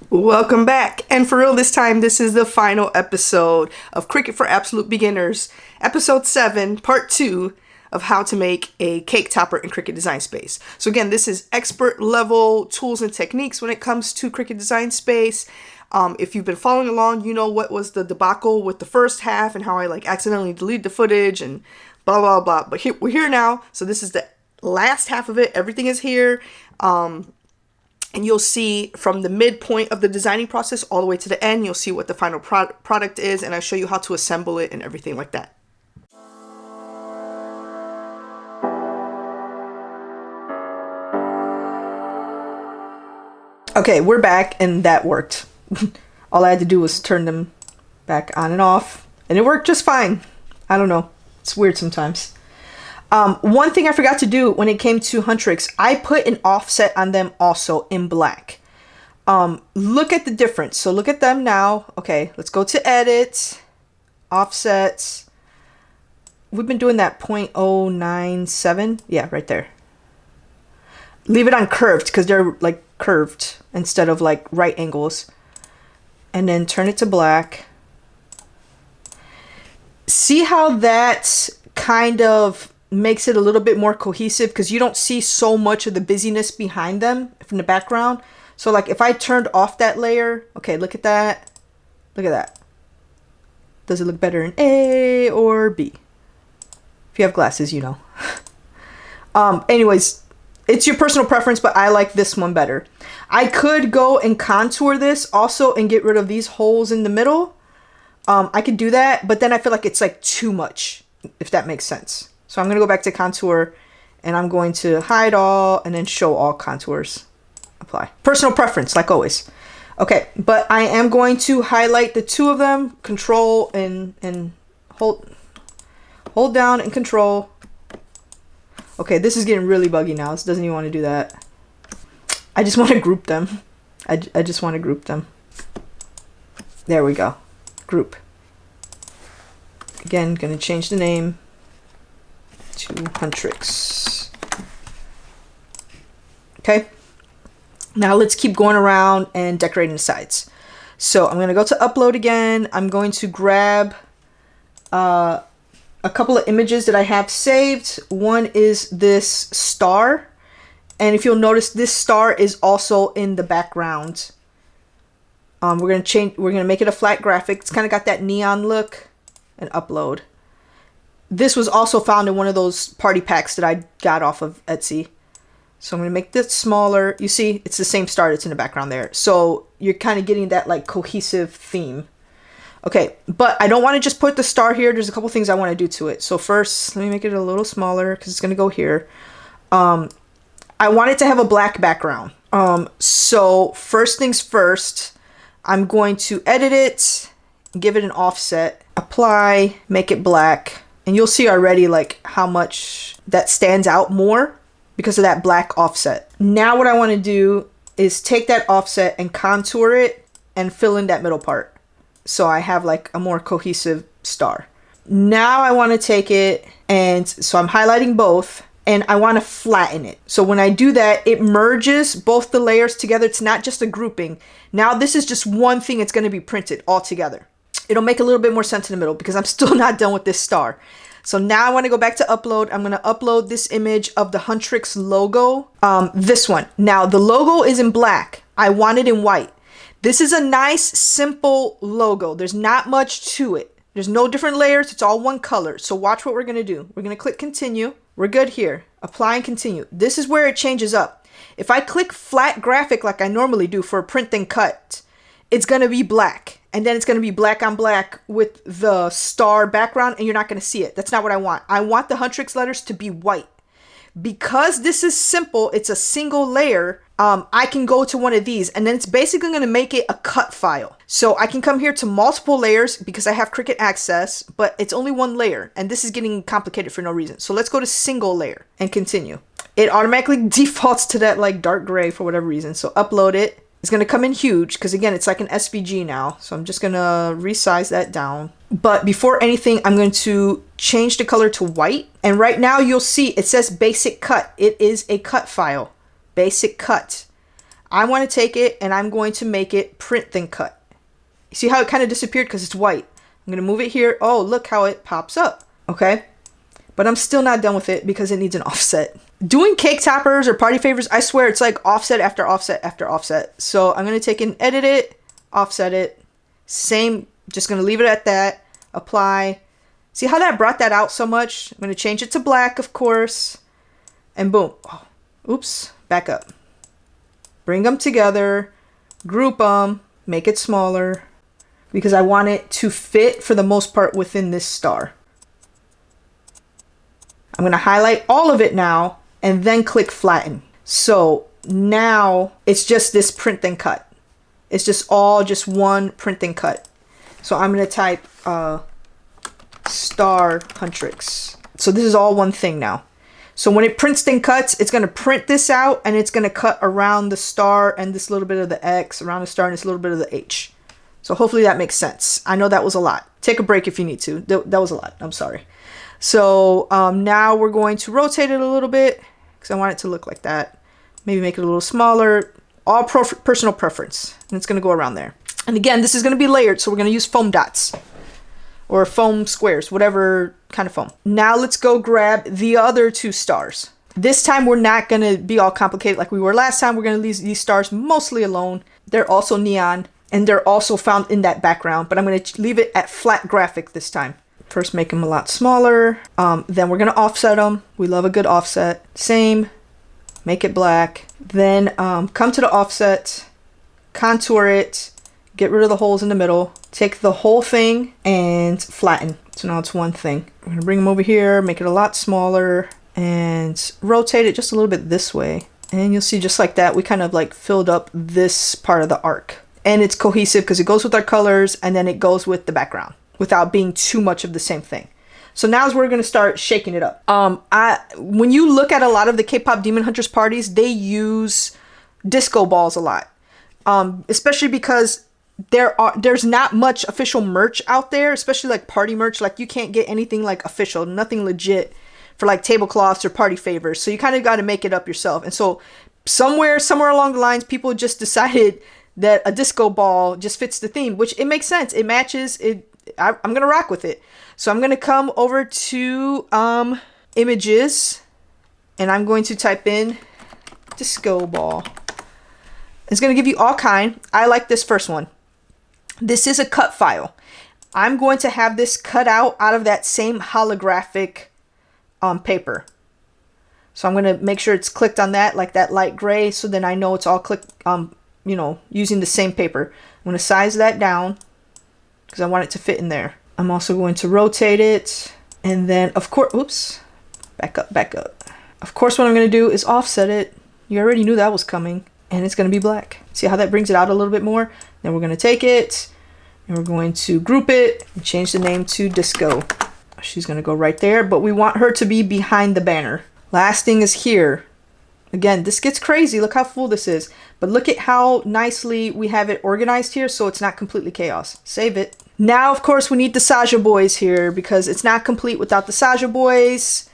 Welcome back. And for real this time, this is the final episode of Cricut for Absolute Beginners, episode 7, part 2 of how to make a cake topper in Cricut Design Space. So again, this is expert level tools and techniques when it comes to Cricut Design Space. If you've been following along, you know what was the debacle with the first half and how I accidentally deleted the footage and blah, blah, blah. But we're here now. So this is the last half of it. Everything is here. And you'll see from the midpoint of the designing process all the way to the end, you'll see what the final product is, and I'll show you how to assemble it and everything like that. Okay, we're back, and that worked. All I had to do was turn them back on and off, and it worked just fine. I don't know. It's weird sometimes. One thing I forgot to do when it came to Huntrix, I put an offset on them also in black. Look at the difference. So look at them now. Okay, let's go to edit, offsets. We've been doing that 0.097. Yeah, right there. Leave it on curved because they're like curved instead of like right angles. And then turn it to black. See how that kind of makes it a little bit more cohesive because you don't see so much of the busyness behind them from the background. So like if I turned off that layer, okay, look at that. Look at that. Does it look better in A or B? If you have glasses, you know. Anyways, it's your personal preference, but I like this one better. I could go and contour this also and get rid of these holes in the middle. I could do that, but then I feel like it's like too much, if that makes sense. So I'm going to go back to contour and I'm going to hide all and then show all contours. Apply. Personal preference, like always. Okay, but I am going to highlight the two of them, control and hold down and control. Okay, this is getting really buggy now. This doesn't even want to do that. I just want to group them. I just want to group them. There we go. Group. Again, going to change the name to Huntrix. Okay, now let's keep going around and decorating the sides. So I'm going to go to upload again. I'm going to grab a couple of images that I have saved. One is this star, and if you'll notice, this star is also in the background. We're going to make it a flat graphic. It's kind of got that neon look. And upload. This was also found in one of those party packs that I got off of Etsy. So I'm going to make this smaller. You see, it's the same star that's in the background there. So you're kind of getting that like cohesive theme. Okay, but I don't want to just put the star here. There's a couple things I want to do to it. So first, let me make it a little smaller because it's going to go here. I want it to have a black background. So first things first, I'm going to edit it, give it an offset, apply, make it black. And you'll see already like how much that stands out more because of that black offset. Now what I want to do is take that offset and contour it and fill in that middle part. So I have like a more cohesive star. Now I want to take it and so I'm highlighting both and I want to flatten it. So when I do that, it merges both the layers together. It's not just a grouping. Now this is just one thing that's going to be printed all together. It'll make a little bit more sense in the middle because I'm still not done with this star. So now I want to go back to upload. I'm going to upload this image of the Huntrix logo. This one. Now the logo is in black. I want it in white. This is a nice, simple logo. There's not much to it. There's no different layers. It's all one color. So watch what we're going to do. We're going to click continue. We're good here. Apply and continue. This is where it changes up. If I click flat graphic like I normally do for a print and cut, it's going to be black. And then it's going to be black on black with the star background and you're not going to see it. That's not what I want. I want the Huntrix letters to be white. Because this is simple, it's a single layer, I can go to one of these and then it's basically going to make it a cut file. So I can come here to multiple layers because I have Cricut access, but it's only one layer and this is getting complicated for no reason. So let's go to single layer and continue. It automatically defaults to that like dark gray for whatever reason. So upload it. It's going to come in huge because again, it's like an SVG now. So I'm just going to resize that down. But before anything, I'm going to change the color to white. And right now you'll see it says basic cut. It is a cut file. Basic cut. I want to take it and I'm going to make it print then cut. You see how it kind of disappeared because it's white. I'm going to move it here. Oh, look how it pops up. Okay. But I'm still not done with it because it needs an offset. Doing cake toppers or party favors, I swear it's like offset after offset after offset. So I'm going to take and edit it, offset it. Same, just going to leave it at that. Apply. See how that brought that out so much? I'm going to change it to black, of course. And boom. Oh, oops. Back up. Bring them together. Group them. Make it smaller. Because I want it to fit for the most part within this star. I'm going to highlight all of it now and then click flatten. So now it's just this print then cut. It's just one print then cut. So I'm going to type star Huntrix. So this is all one thing now. So when it prints then cuts, it's going to print this out and it's going to cut around the star and this little bit of the X, around the star and this little bit of the H. So hopefully that makes sense. I know that was a lot. Take a break if you need to. That was a lot. I'm sorry. So now we're going to rotate it a little bit because I want it to look like that. Maybe make it a little smaller. All personal preference. And it's going to go around there. And again, this is going to be layered. So we're going to use foam dots or foam squares, whatever kind of foam. Now let's go grab the other two stars. This time we're not going to be all complicated like we were last time. We're going to leave these stars mostly alone. They're also neon and they're also found in that background. But I'm going to leave it at flat graphic this time. First make them a lot smaller. Then we're going to offset them. We love a good offset. Same. Make it black. Then come to the offset. Contour it. Get rid of the holes in the middle. Take the whole thing and flatten. So now it's one thing. We're going to bring them over here. Make it a lot smaller. And rotate it just a little bit this way. And you'll see just like that. We kind of like filled up this part of the arc. And it's cohesive because it goes with our colors. And then it goes with the background. Without being too much of the same thing. So now we're going to start shaking it up. When you look at a lot of the K-pop Demon Hunters parties, they use disco balls a lot. Especially because there's not much official merch out there, especially like party merch. Like you can't get anything like official, nothing legit for like tablecloths or party favors. So you kind of got to make it up yourself. And so somewhere along the lines, people just decided that a disco ball just fits the theme, which it makes sense. It matches it. I'm going to rock with it. So I'm going to come over to images and I'm going to type in disco ball. It's going to give you all kind. I like this first one. This is a cut file. I'm going to have this cut out of that same holographic paper. So I'm going to make sure it's clicked on that, like that light gray. So then I know it's all clicked, using the same paper. I'm going to size that down. Because I want it to fit in there. I'm also going to rotate it. And then, of course, oops. Back up. Of course, what I'm going to do is offset it. You already knew that was coming. And it's going to be black. See how that brings it out a little bit more? Then we're going to take it. And we're going to group it. And change the name to Disco. She's going to go right there. But we want her to be behind the banner. Last thing is here. Again, this gets crazy. Look how full this is. But look at how nicely we have it organized here so it's not completely chaos. Save it. Now, of course, we need the Saja boys here because it's not complete without the Saja boys.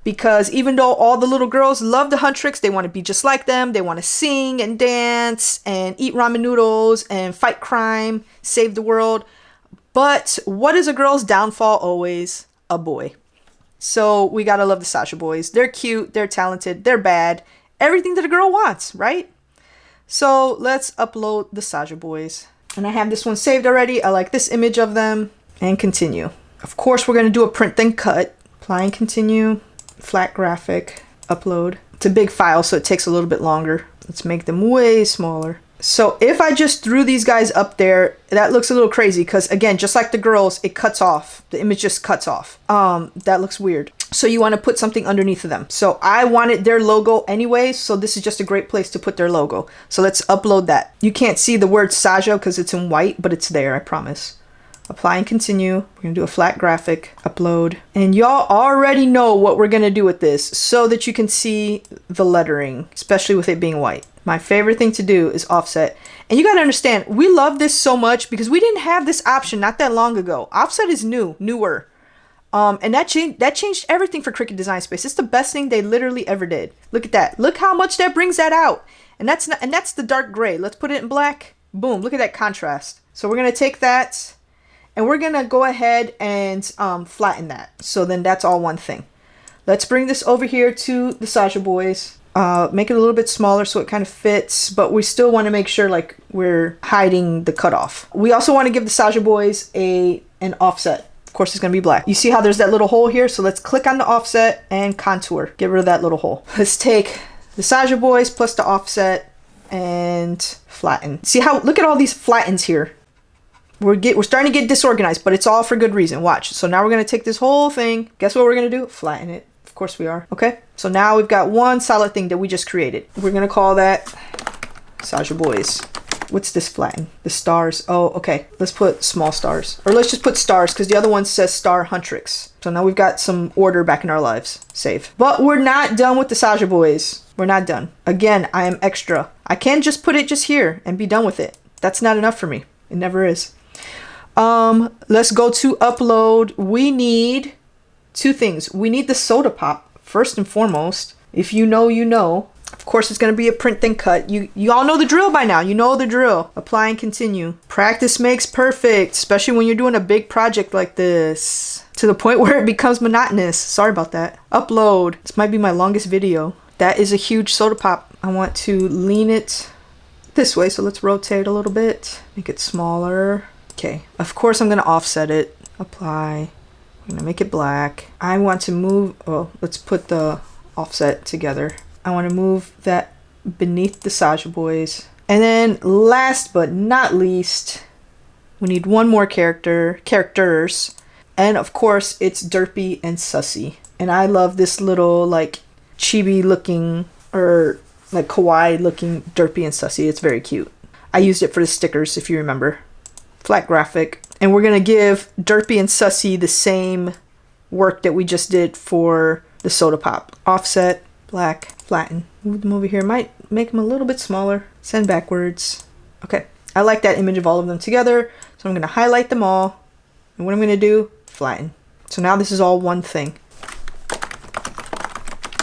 Because even though all the little girls love the Huntrix, they want to be just like them. They want to sing and dance and eat ramen noodles and fight crime, save the world. But what is a girl's downfall always? A boy. So we gotta love the Saja boys. They're cute, they're talented, they're bad. Everything that a girl wants, right? So let's upload the Saja boys. And I have this one saved already. I like this image of them. And continue. Of course, we're going to do a print then cut. Apply and continue. Flat graphic. Upload. It's a big file, so it takes a little bit longer. Let's make them way smaller. So if I just threw these guys up there, that looks a little crazy because, again, just like the girls, it cuts off. The image just cuts off. That looks weird. So you want to put something underneath of them. So I wanted their logo anyway, so this is just a great place to put their logo. So let's upload that. You can't see the word Saja because it's in white, but it's there, I promise. Apply and continue. We're going to do a flat graphic. Upload. And y'all already know what we're going to do with this so that you can see the lettering, especially with it being white. My favorite thing to do is offset. And you got to understand, we love this so much because we didn't have this option not that long ago. Offset is newer. And that changed everything for Cricut Design Space. It's the best thing they literally ever did. Look at that. Look how much that brings that out. And that's the dark gray. Let's put it in black. Boom. Look at that contrast. So we're gonna take that and we're gonna go ahead and flatten that. So then that's all one thing. Let's bring this over here to the Sasha Boys. Make it a little bit smaller so it kind of fits, but we still want to make sure like we're hiding the cutoff. We also want to give the Sasha Boys an offset. Of course, it's going to be black. You see how there's that little hole here? So let's click on the offset and contour. Get rid of that little hole. Let's take the Sasha Boys plus the offset and flatten. See how, look at all these flattens here. We're starting to get disorganized, but it's all for good reason. Watch. So now we're going to take this whole thing. Guess what we're going to do? Flatten it. Of course we are. Okay. So now we've got one solid thing that we just created. We're going to call that Sasha Boys. What's this flatten? The stars. Oh, okay. Let's put small stars. Or let's just put stars because the other one says Star Huntrix. So now we've got some order back in our lives. Save. But we're not done with the Sasha Boys. We're not done. Again, I am extra. I can't just put it just here and be done with it. That's not enough for me. It never is. Let's go to upload. We need two things. We need the soda pop first and foremost. If you know, you know. Of course, it's going to be a print then cut. You all know the drill by now. You know the drill. Apply and continue. Practice makes perfect, especially when you're doing a big project like this. To the point where it becomes monotonous. Sorry about that. Upload. This might be my longest video. That is a huge soda pop. I want to lean it this way, so let's rotate a little bit. Make it smaller. Okay. Of course, I'm going to offset it. Apply. I'm going to make it black. I want to move... Oh, let's put the offset together. I want to move that beneath the Sasha Boys. And then last but not least, we need one more characters. And of course, it's Derpy and Sussy. And I love this little like chibi looking or like kawaii looking Derpy and Sussy. It's very cute. I used it for the stickers, if you remember. Flat graphic. And we're going to give Derpy and Sussy the same work that we just did for the soda pop. Offset, black, flatten. Move them over here. Might make them a little bit smaller. Send backwards. Okay. I like that image of all of them together. So I'm going to highlight them all. And what I'm going to do, flatten. So now this is all one thing.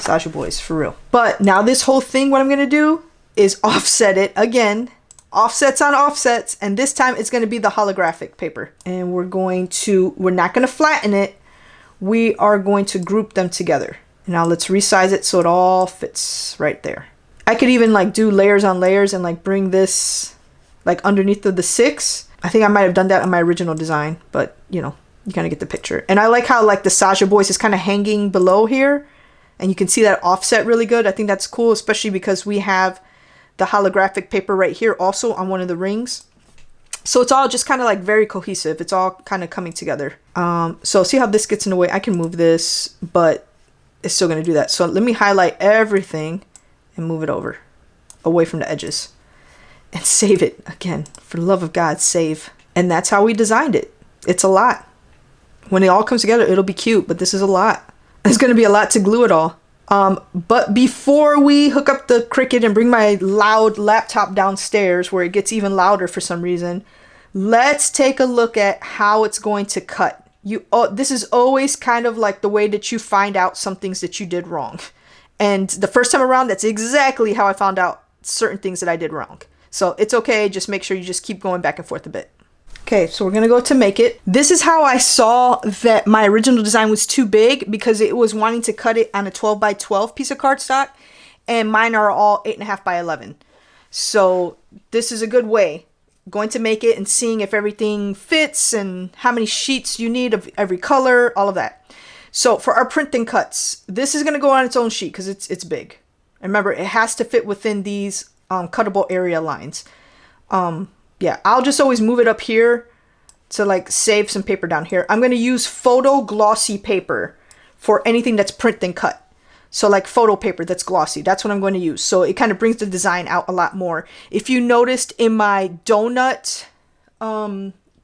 Sasha Boys, for real. But now this whole thing, what I'm going to do is offset it again. Offsets on offsets. And this time it's going to be the holographic paper. And we're not going to flatten it. We are going to group them together. Now let's resize it so it all fits right there. I could even like do layers on layers and like bring this like underneath of the 6. I think I might have done that on my original design, but you know, you kind of get the picture. And I like how like the Sasha Boys is kind of hanging below here and you can see that offset really good. I think that's cool, especially because we have the holographic paper right here also on one of the rings. So it's all just kind of like very cohesive. It's all kind of coming together. So see how this gets in the way? I can move this, but it's still going to do that. So let me highlight everything and move it over away from the edges and save it again. For the love of God, save. And that's how we designed it. It's a lot. When it all comes together, it'll be cute, but this is a lot. There's going to be a lot to glue it all. But before we hook up the Cricut and bring my loud laptop downstairs where it gets even louder for some reason, let's take a look at how it's going to cut. This is always kind of like the way that you find out some things that you did wrong. And the first time around, that's exactly how I found out certain things that I did wrong. So it's okay. Just make sure you just keep going back and forth a bit. Okay, so we're going to go to make it. This is how I saw that my original design was too big because it was wanting to cut it on a 12 by 12 piece of cardstock. And mine are all 8.5 by 11. So this is a good way. Going to make it and seeing if everything fits and how many sheets you need of every color, all of that. So for our printing cuts, this is going to go on its own sheet because it's big. And remember, it has to fit within these cuttable area lines. Yeah, I'll just always move it up here to like save some paper down here. I'm going to use photo glossy paper for anything that's print and cut. So like photo paper that's glossy, that's what I'm going to use. So it kind of brings the design out a lot more. If you noticed in my donut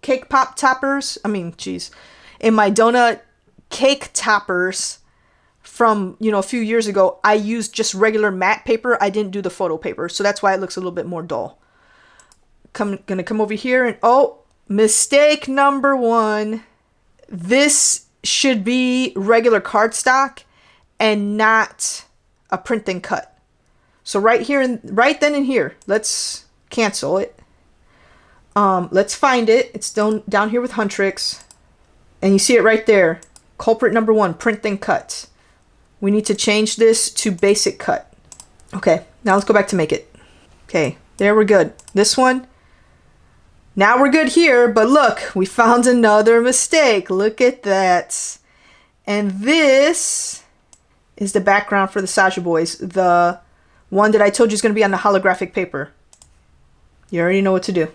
cake pop toppers, in my donut cake toppers from, a few years ago, I used just regular matte paper. I didn't do the photo paper. So that's why it looks a little bit more dull. Gonna come over here and, mistake number 1. This should be regular cardstock and not a print and cut. So right here and right then and here, let's cancel it. Let's find it. It's down here with Huntrix. And you see it right there. Culprit number 1, print and cut. We need to change this to basic cut. Okay, now let's go back to make it. Okay, there we're good. This one. Now we're good here, but look, we found another mistake. Look at that. And this is the background for the Sasha Boys. The one that I told you is going to be on the holographic paper. You already know what to do.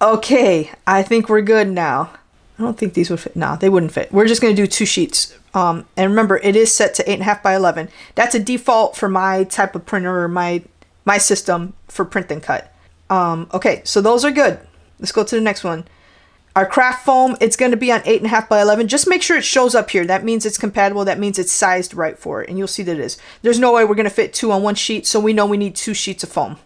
Okay, I think we're good now. I don't think these would fit. No, they wouldn't fit. We're just going to do 2 sheets. And remember, it is set to 8.5 by 11. That's a default for my type of printer or my system for print and cut. Okay, so those are good. Let's go to the next one. Our craft foam, it's going to be on 8.5 by 11. Just make sure it shows up here. That means it's compatible. That means it's sized right for it. And you'll see that it is. There's no way we're going to fit 2 on 1 sheet, so we know we need 2 sheets of foam.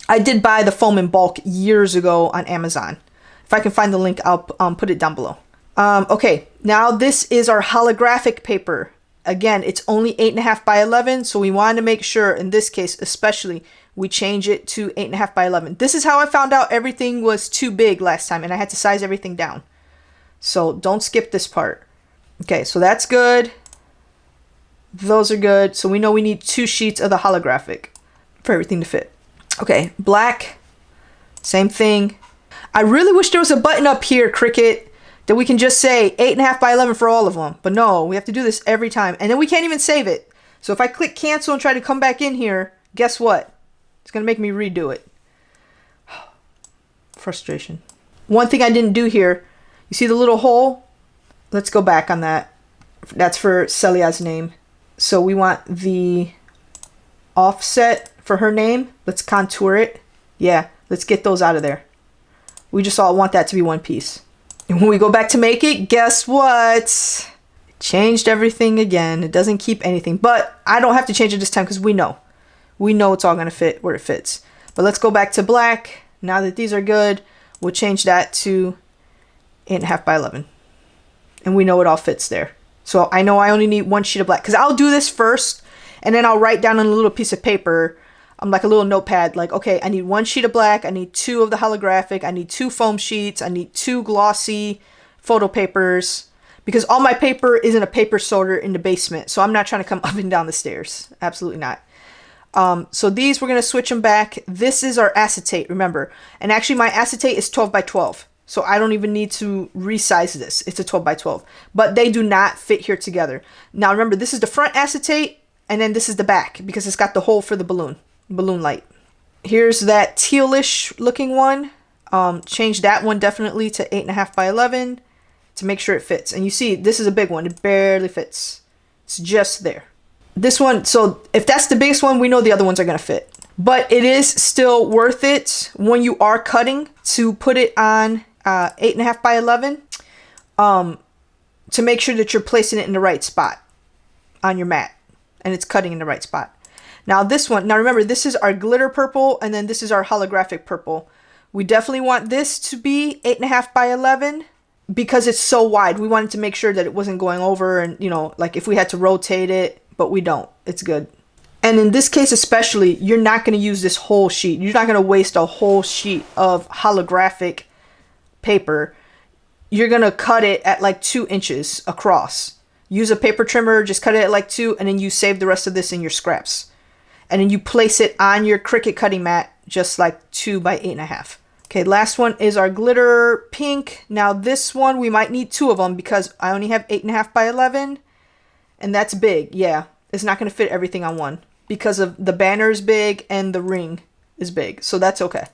I did buy the foam in bulk years ago on Amazon. If I can find the link, I'll put it down below. Okay, now this is our holographic paper. Again, it's only 8.5 by 11, so we want to make sure, in this case especially, we change it to 8.5 by 11. This is how I found out everything was too big last time, and I had to size everything down. So don't skip this part. Okay, so that's good. Those are good. So we know we need 2 sheets of the holographic for everything to fit. Okay, black, same thing. I really wish there was a button up here, Cricut, that we can just say 8.5 by 11 for all of them. But no, we have to do this every time. And then we can't even save it. So if I click cancel and try to come back in here, guess what? It's going to make me redo it. Frustration. One thing I didn't do here, you see the little hole? Let's go back on that. That's for Celia's name. So we want the offset for her name. Let's contour it. Yeah, let's get those out of there. We just all want that to be one piece. And when we go back to make it, guess what? It changed everything again. It doesn't keep anything. But I don't have to change it this time because we know. We know it's all going to fit where it fits. But let's go back to black. Now that these are good, we'll change that to 8.5 by 11. And we know it all fits there. So I know I only need 1 sheet of black. Because I'll do this first. And then I'll write down on a little piece of paper, like a little notepad, like, okay, I need 1 sheet of black, I need 2 of the holographic, I need 2 foam sheets, I need 2 glossy photo papers, because all my paper is in a paper sorter in the basement, so I'm not trying to come up and down the stairs. Absolutely not. So these, we're going to switch them back. This is our acetate, remember. And actually my acetate is 12 by 12, so I don't even need to resize this. It's a 12 by 12, but they do not fit here together. Now remember, this is the front acetate, and then this is the back, because it's got the hole for the balloon light. Here's that tealish looking one. Change that one definitely to 8.5 by 11 to make sure it fits. And you see, this is a big one. It barely fits. It's just there. This one, so if that's the biggest one, we know the other ones are going to fit. But it is still worth it when you are cutting to put it on 8.5 by 11 to make sure that you're placing it in the right spot on your mat and it's cutting in the right spot. Now this one, now remember, this is our glitter purple, and then this is our holographic purple. We definitely want this to be 8.5 by 11 because it's so wide. We wanted to make sure that it wasn't going over, and like if we had to rotate it, but we don't. It's good. And in this case especially, you're not going to use this whole sheet. You're not going to waste a whole sheet of holographic paper. You're going to cut it at like 2 inches across. Use a paper trimmer, just cut it at like 2, and then you save the rest of this in your scraps. And then you place it on your Cricut cutting mat, just like 2 by 8.5. Okay, last one is our glitter pink. Now this one, we might need 2 of them because I only have 8.5 by 11. And that's big, yeah. It's not going to fit everything on one because of the banner is big and the ring is big. So that's okay.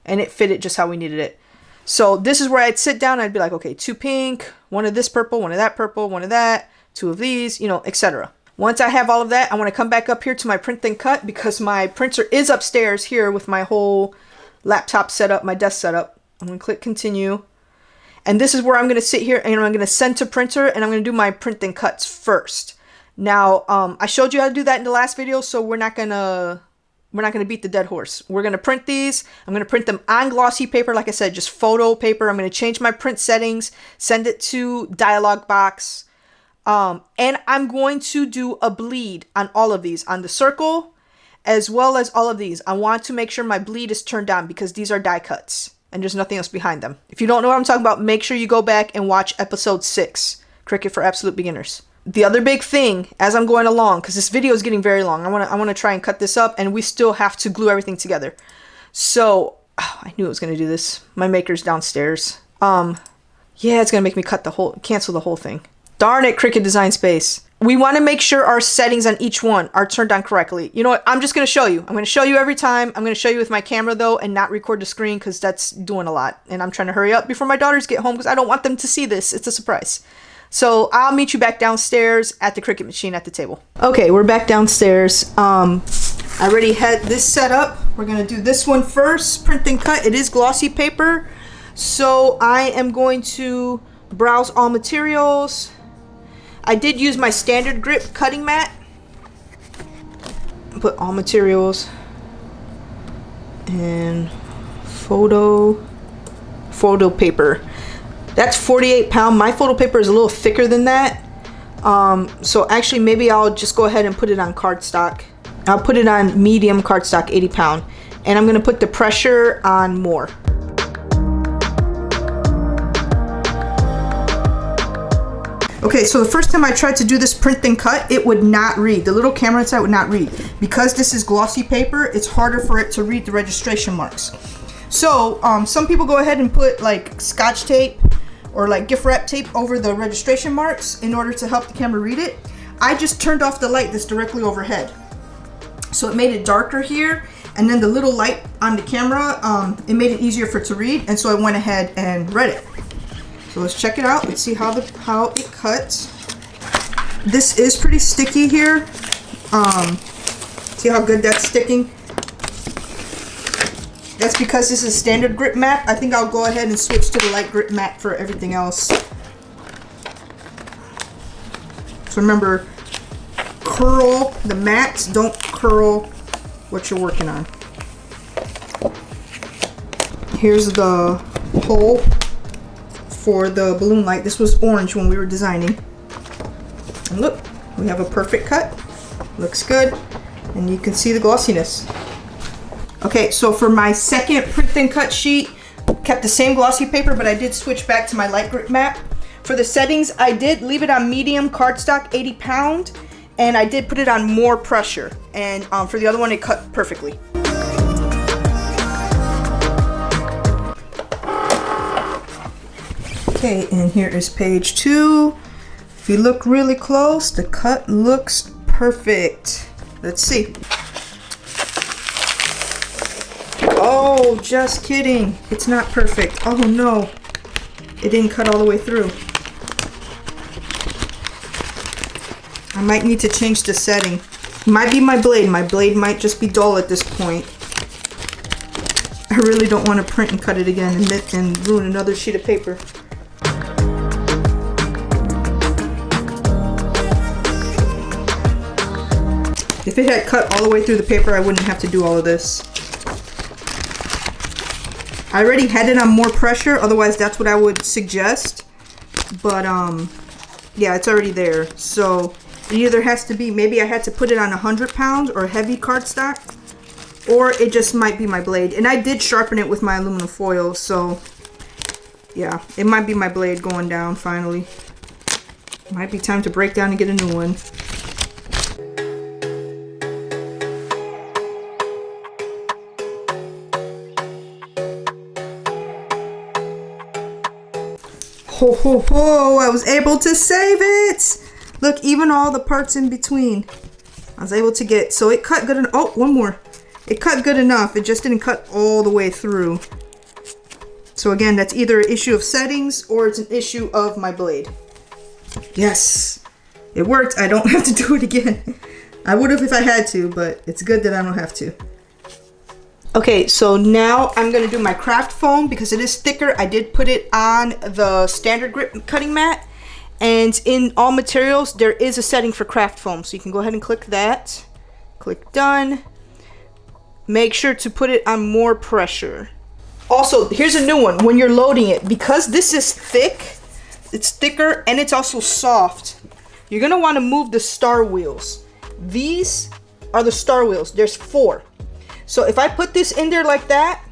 And it fit it just how we needed it. So this is where I'd sit down. I'd be like, okay, 2 pink, 1 of this purple, 1 of that purple, 1 of that, 2 of these, etc. Once I have all of that, I want to come back up here to my print and cut because my printer is upstairs here with my whole laptop setup, my desk setup. I'm going to click continue. And this is where I'm going to sit here and I'm going to send to printer and I'm going to do my print and cuts first. Now, I showed you how to do that in the last video, so we're not going to we're not going to beat the dead horse. We're going to print these. I'm going to print them on glossy paper. Like I said, just photo paper. I'm going to change my print settings, send it to dialog box. And I'm going to do a bleed on all of these, on the circle, as well as all of these. I want to make sure my bleed is turned on because these are die cuts and there's nothing else behind them. If you don't know what I'm talking about, make sure you go back and watch episode 6, Cricut for Absolute Beginners. The other big thing as I'm going along, because this video is getting very long, I want to try and cut this up, and we still have to glue everything together. So, I knew it was going to do this. My maker's downstairs. Yeah, it's going to make me cancel the whole thing. Darn it, Cricut Design Space. We want to make sure our settings on each one are turned on correctly. You know what? I'm just going to show you. I'm going to show you every time. I'm going to show you with my camera, though, and not record the screen because that's doing a lot. And I'm trying to hurry up before my daughters get home because I don't want them to see this. It's a surprise. So I'll meet you back downstairs at the Cricut machine at the table. Okay, we're back downstairs. I already had this set up. We're going to do this one first. Print and cut. It is glossy paper. So I am going to browse all materials. I did use my standard grip cutting mat. Put all materials and photo paper. That's 48 pound. My photo paper is a little thicker than that. So actually maybe I'll just go ahead and put it on cardstock. I'll put it on medium cardstock, 80 pound. And I'm gonna put the pressure on more. Okay, so the first time I tried to do this print and cut, it would not read. The little camera inside would not read. Because this is glossy paper, it's harder for it to read the registration marks. So, some people go ahead and put like Scotch tape or like gift wrap tape over the registration marks in order to help the camera read it. I just turned off the light that's directly overhead. So it made it darker here, and then the little light on the camera, it made it easier for it to read, and so I went ahead and read it. So let's check it out. Let's see how it cuts. This is pretty sticky here. See how good that's sticking? That's because this is standard grip mat. I think I'll go ahead and switch to the light grip mat for everything else. So remember, curl the mats, don't curl what you're working on. Here's the hole for the balloon light. This was orange when we were designing. And look, we have a perfect cut. Looks good. And you can see the glossiness. Okay, so for my second print and cut sheet, kept the same glossy paper, but I did switch back to my light grip mat. For the settings, I did leave it on medium cardstock, 80 pound, and I did put it on more pressure. And for the other one, it cut perfectly. Okay, and here is page 2. If you look really close, the cut looks perfect. Let's see. Oh, just kidding. It's not perfect. Oh no. It didn't cut all the way through. I might need to change the setting. Might be my blade. My blade might just be dull at this point. I really don't want to print and cut it again and ruin another sheet of paper. If it had cut all the way through the paper, I wouldn't have to do all of this. I already had it on more pressure, otherwise that's what I would suggest. But yeah, it's already there. So it either has to be, maybe I had to put it on 100 pounds or heavy cardstock, or it just might be my blade. And I did sharpen it with my aluminum foil, so yeah, it might be my blade going down finally. Might be time to break down and get a new one. Ho ho ho, I was able to save it! Look, even all the parts in between, I was able to get, so it cut good enough. Oh, one more. It cut good enough, it just didn't cut all the way through. So again, that's either an issue of settings or it's an issue of my blade. Yes, it worked. I don't have to do it again. I would have if I had to, but it's good that I don't have to. Okay, so now I'm going to do my craft foam because it is thicker. I did put it on the standard grip cutting mat. And in all materials, there is a setting for craft foam. So you can go ahead and click that. Click done. make sure to put it on more pressure. Also, here's a new one. When you're loading it, because this is thick, it's thicker and it's also soft, you're gonna want to move the star wheels. These are the star wheels. There's 4. So if I put this in there like that,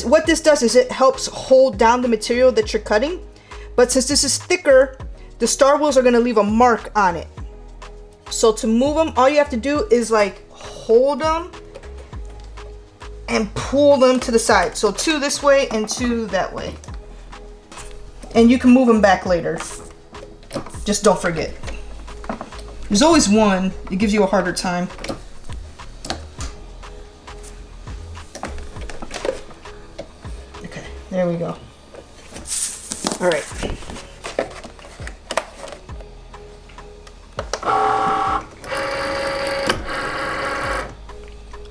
what this does is it helps hold down the material that you're cutting. But since this is thicker, the star wheels are gonna leave a mark on it. So to move them, all you have to do is like hold them and pull them to the side. So 2 this way and 2 that way. And you can move them back later. Just don't forget. There's always one. It gives you a harder time. Okay, there we go. All right.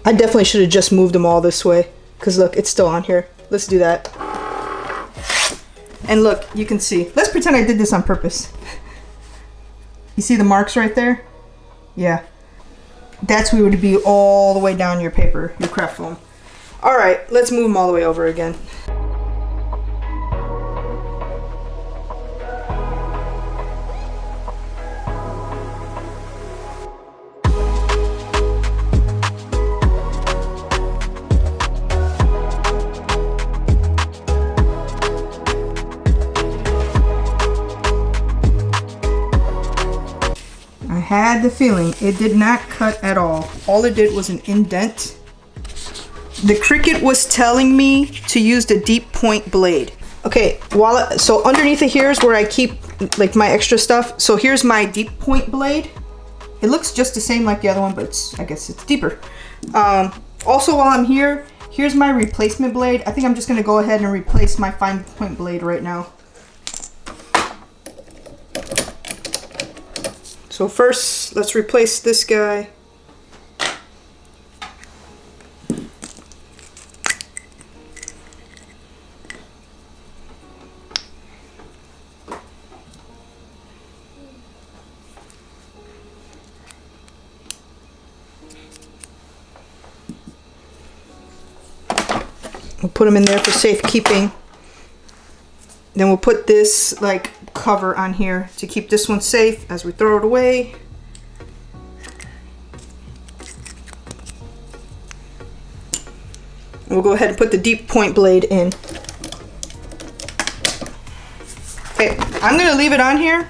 I definitely should have just moved them all this way, because look, it's still on here. Let's do that. And look, you can see. Let's pretend I did this on purpose. You see the marks right there? Yeah. That's where it would be all the way down your paper, your craft foam. All right, let's move them all the way over again. Had the feeling it did not cut at all. All it did was an indent. The Cricut was telling me to use the deep point blade. Okay, so underneath it here is where I keep like my extra stuff. So here's my deep point blade. It looks just the same like the other one, but I guess it's deeper. Also, while I'm here, here's my replacement blade. I think I'm just gonna go ahead and replace my fine point blade right now. So first, let's replace this guy. We'll put them in there for safekeeping. Then we'll put this like cover on here to keep this one safe as we throw it away. And we'll go ahead and put the deep point blade in. Okay, I'm gonna leave it on here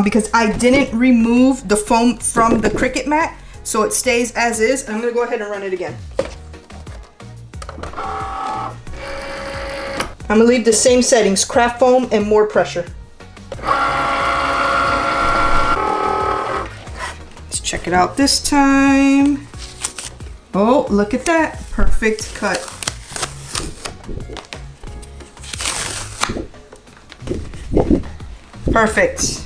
because I didn't remove the foam from the Cricut mat, so it stays as is. I'm gonna go ahead and run it again. I'm gonna leave the same settings, craft foam and more pressure. Let's check it out this time. Oh, look at that, perfect cut. Perfect.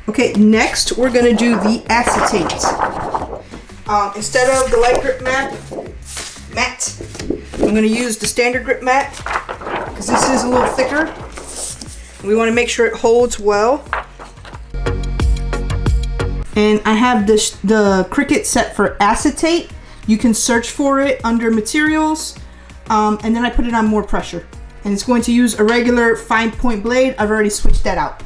Okay, next we're gonna do the acetate. Instead of the light grip mat, I'm gonna use the standard grip mat because this is a little thicker. We wanna make sure it holds well. And I have the Cricut set for acetate. You can search for it under materials, and then I put it on more pressure. And it's going to use a regular fine point blade. I've already switched that out.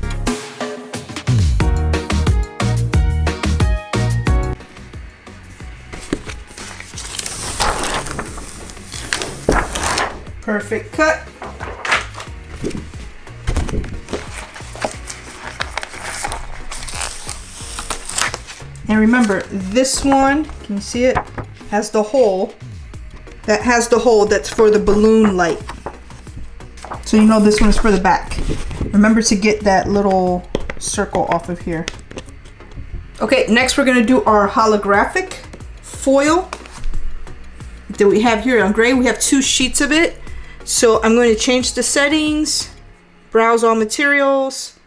Perfect cut. And remember, this one, can you see it? Has the hole. That has the hole that's for the balloon light. So you know this one is for the back. Remember to get that little circle off of here. Okay, next we're gonna do our holographic foil that we have here on gray. We have 2 sheets of it. So I'm going to change the settings, browse all materials,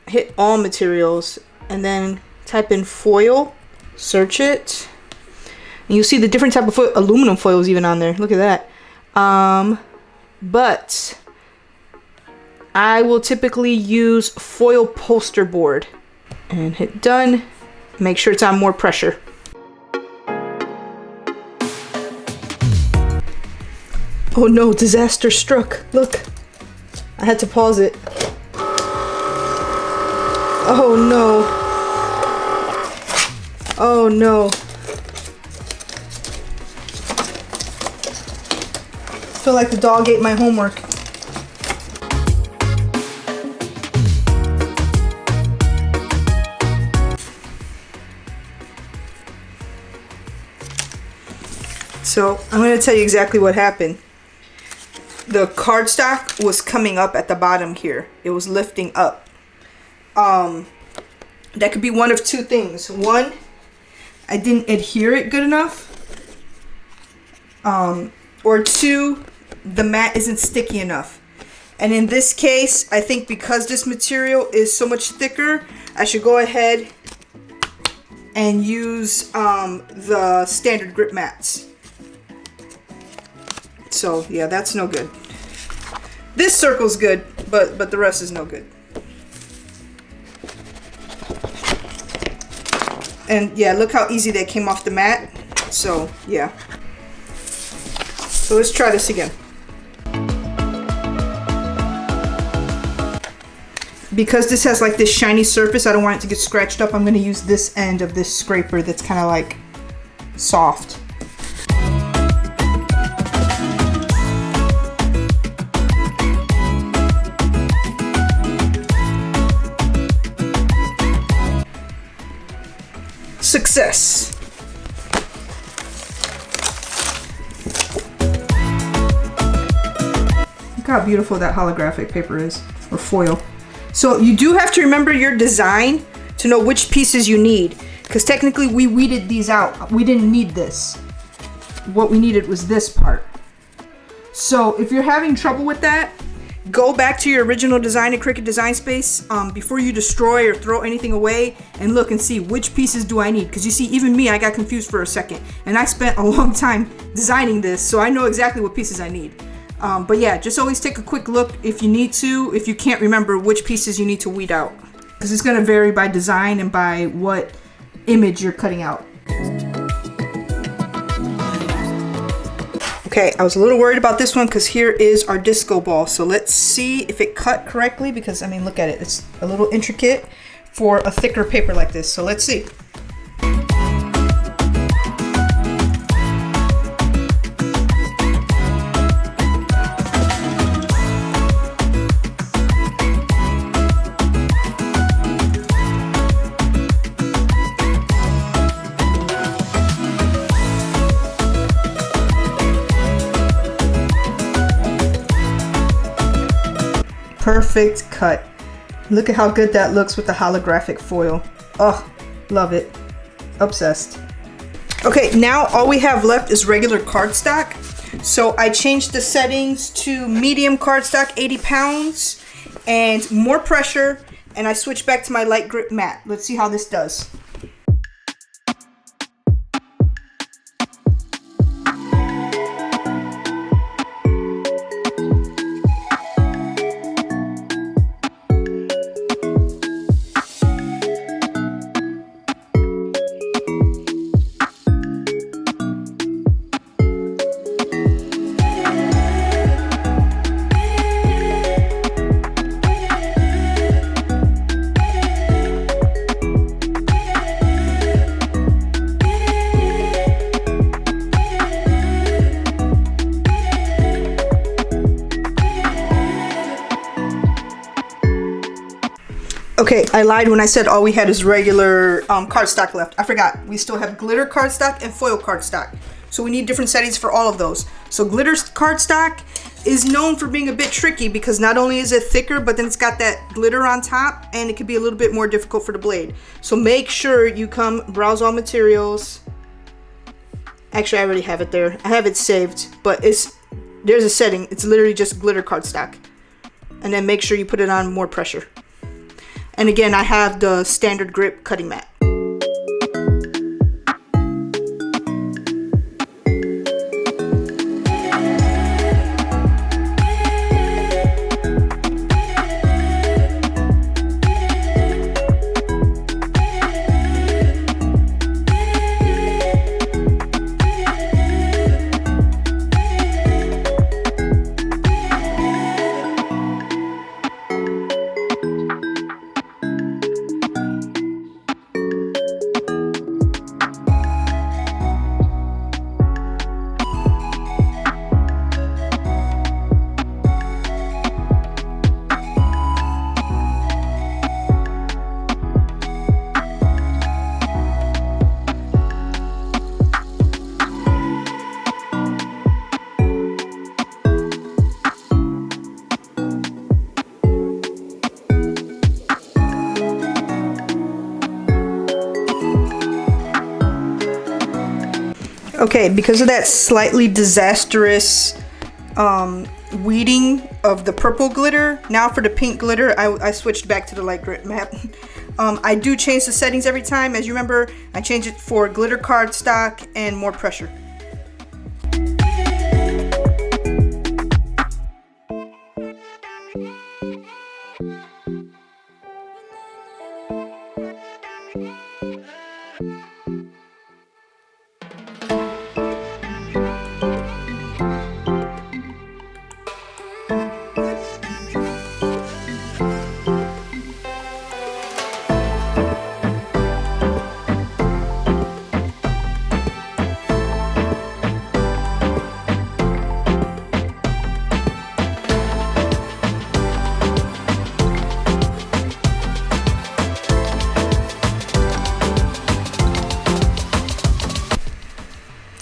hit all materials, and then type in foil, search it, and you'll see the different type of foil. Aluminum foil is even on there. Look at that. But I will typically use foil poster board. And hit done. Make sure it's on more pressure. Oh no, disaster struck. Look, I had to pause it. Oh no. Oh no. I feel like the dog ate my homework. So I'm going to tell you exactly what happened. The cardstock was coming up at the bottom here. It was lifting up. That could be one of two things. One, I didn't adhere it good enough. Or two, the mat isn't sticky enough. And in this case, I think because this material is so much thicker, I should go ahead and use the standard grip mats. So yeah, that's no good. This circle's good, but the rest is no good. And yeah, look how easy that came off the mat. So yeah. So let's try this again. Because this has like this shiny surface, I don't want it to get scratched up. I'm going to use this end of this scraper that's kind of like soft. Success. Look how beautiful that holographic paper is, or foil. So you do have to remember your design to know which pieces you need, because technically we weeded these out. We didn't need this. What we needed was this part. So if you're having trouble with that, go back to your original design in Cricut Design Space before you destroy or throw anything away, and look and see which pieces do I need. Because you see, even me, I got confused for a second, and I spent a long time designing this, so I know exactly what pieces I need. But yeah, just always take a quick look if you need to, if you can't remember which pieces you need to weed out. Because it's going to vary by design and by what image you're cutting out. Okay, I was a little worried about this one because here is our disco ball. So let's see if it cut correctly, because I mean, look at it. It's a little intricate for a thicker paper like this. So let's see. Perfect cut. Look at how good that looks with the holographic foil. Oh, love it. Obsessed. Okay, now all we have left is regular cardstock. So I changed the settings to medium cardstock, 80 pounds, and more pressure, and I switched back to my light grip mat. Let's see how this does. Okay, I lied when I said all we had is regular cardstock left. I forgot. We still have glitter cardstock and foil cardstock. So we need different settings for all of those. So glitter cardstock is known for being a bit tricky because not only is it thicker, but then it's got that glitter on top, and it can be a little bit more difficult for the blade. So make sure you come browse all materials. Actually, I already have it there. I have it saved, but there's a setting. It's literally just glitter cardstock. And then make sure you put it on more pressure. And again, I have the standard grip cutting mat. Okay, because of that slightly disastrous weeding of the purple glitter, now for the pink glitter, I switched back to the light grit map. I do change the settings every time. As you remember, I change it for glitter card stock and more pressure.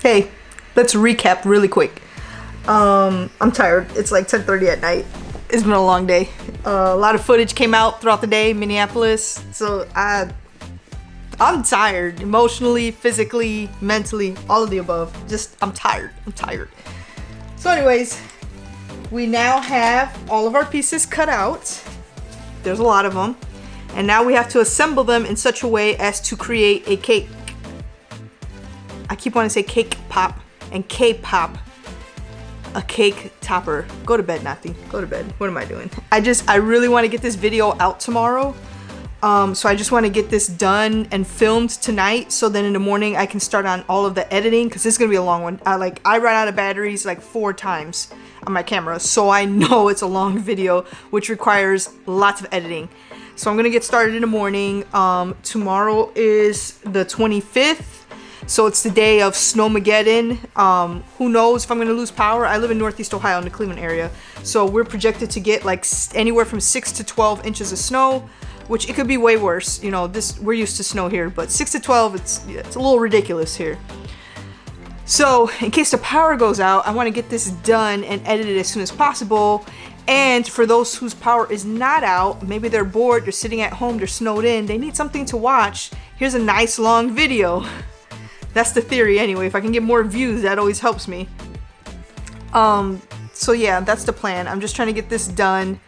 Hey, let's recap really quick. I'm tired. It's like 10:30 at night. It's been a long day. A lot of footage came out throughout the day, Minneapolis. So I'm tired, emotionally, physically, mentally, all of the above. Just, I'm tired. So anyways, we now have all of our pieces cut out. There's a lot of them. And now we have to assemble them in such a way as to create a cake. I keep wanting to say cake pop and K-pop. A cake topper. Go to bed, Nati. Go to bed. What am I doing? I really want to get this video out tomorrow. So I just want to get this done and filmed tonight, so then in the morning I can start on all of the editing, because this is gonna be a long one. I run out of batteries like 4 times on my camera, so I know it's a long video which requires lots of editing. So I'm gonna get started in the morning. Tomorrow is the 25th. So it's the day of Snowmageddon. Who knows if I'm gonna lose power? I live in Northeast Ohio in the Cleveland area. So we're projected to get like anywhere from 6 to 12 inches of snow, which it could be way worse. You know, we're used to snow here, but 6 to 12, it's a little ridiculous here. So in case the power goes out, I wanna get this done and edited as soon as possible. And for those whose power is not out, maybe they're bored, they're sitting at home, they're snowed in, they need something to watch. Here's a nice long video. That's the theory anyway. If I can get more views, that always helps me. So yeah, that's the plan. I'm just trying to get this done.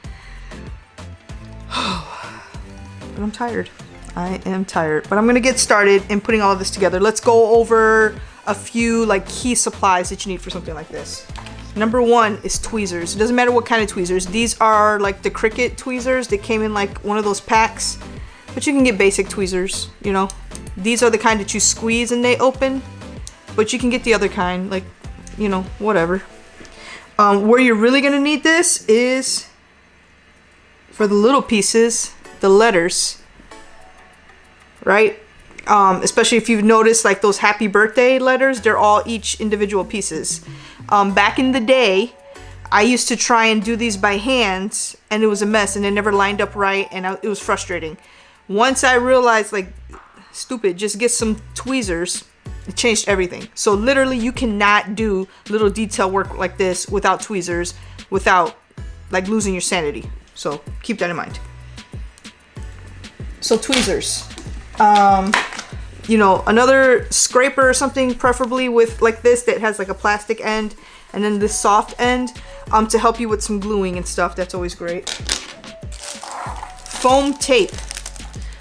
But I'm tired. I am tired. But I'm gonna get started in putting all of this together. Let's go over a few like key supplies that you need for something like this. Number 1 is tweezers. It doesn't matter what kind of tweezers. These are like the Cricut tweezers. They came in like one of those packs. But you can get basic tweezers, you know. These are the kind that you squeeze and they open, but you can get the other kind, like, you know, whatever. Where you're really gonna need this is for the little pieces, the letters, right? Especially if you've noticed like those happy birthday letters, they're all each individual pieces. Back in the day, I used to try and do these by hand, and it was a mess, and it never lined up right, and it was frustrating. Once I realized, like, stupid, just get some tweezers, it changed everything. So literally you cannot do little detail work like this without tweezers, without like losing your sanity. So keep that in mind. So tweezers, you know, another scraper or something, preferably with like this that has like a plastic end and then this soft end, to help you with some gluing and stuff. That's always great. Foam tape.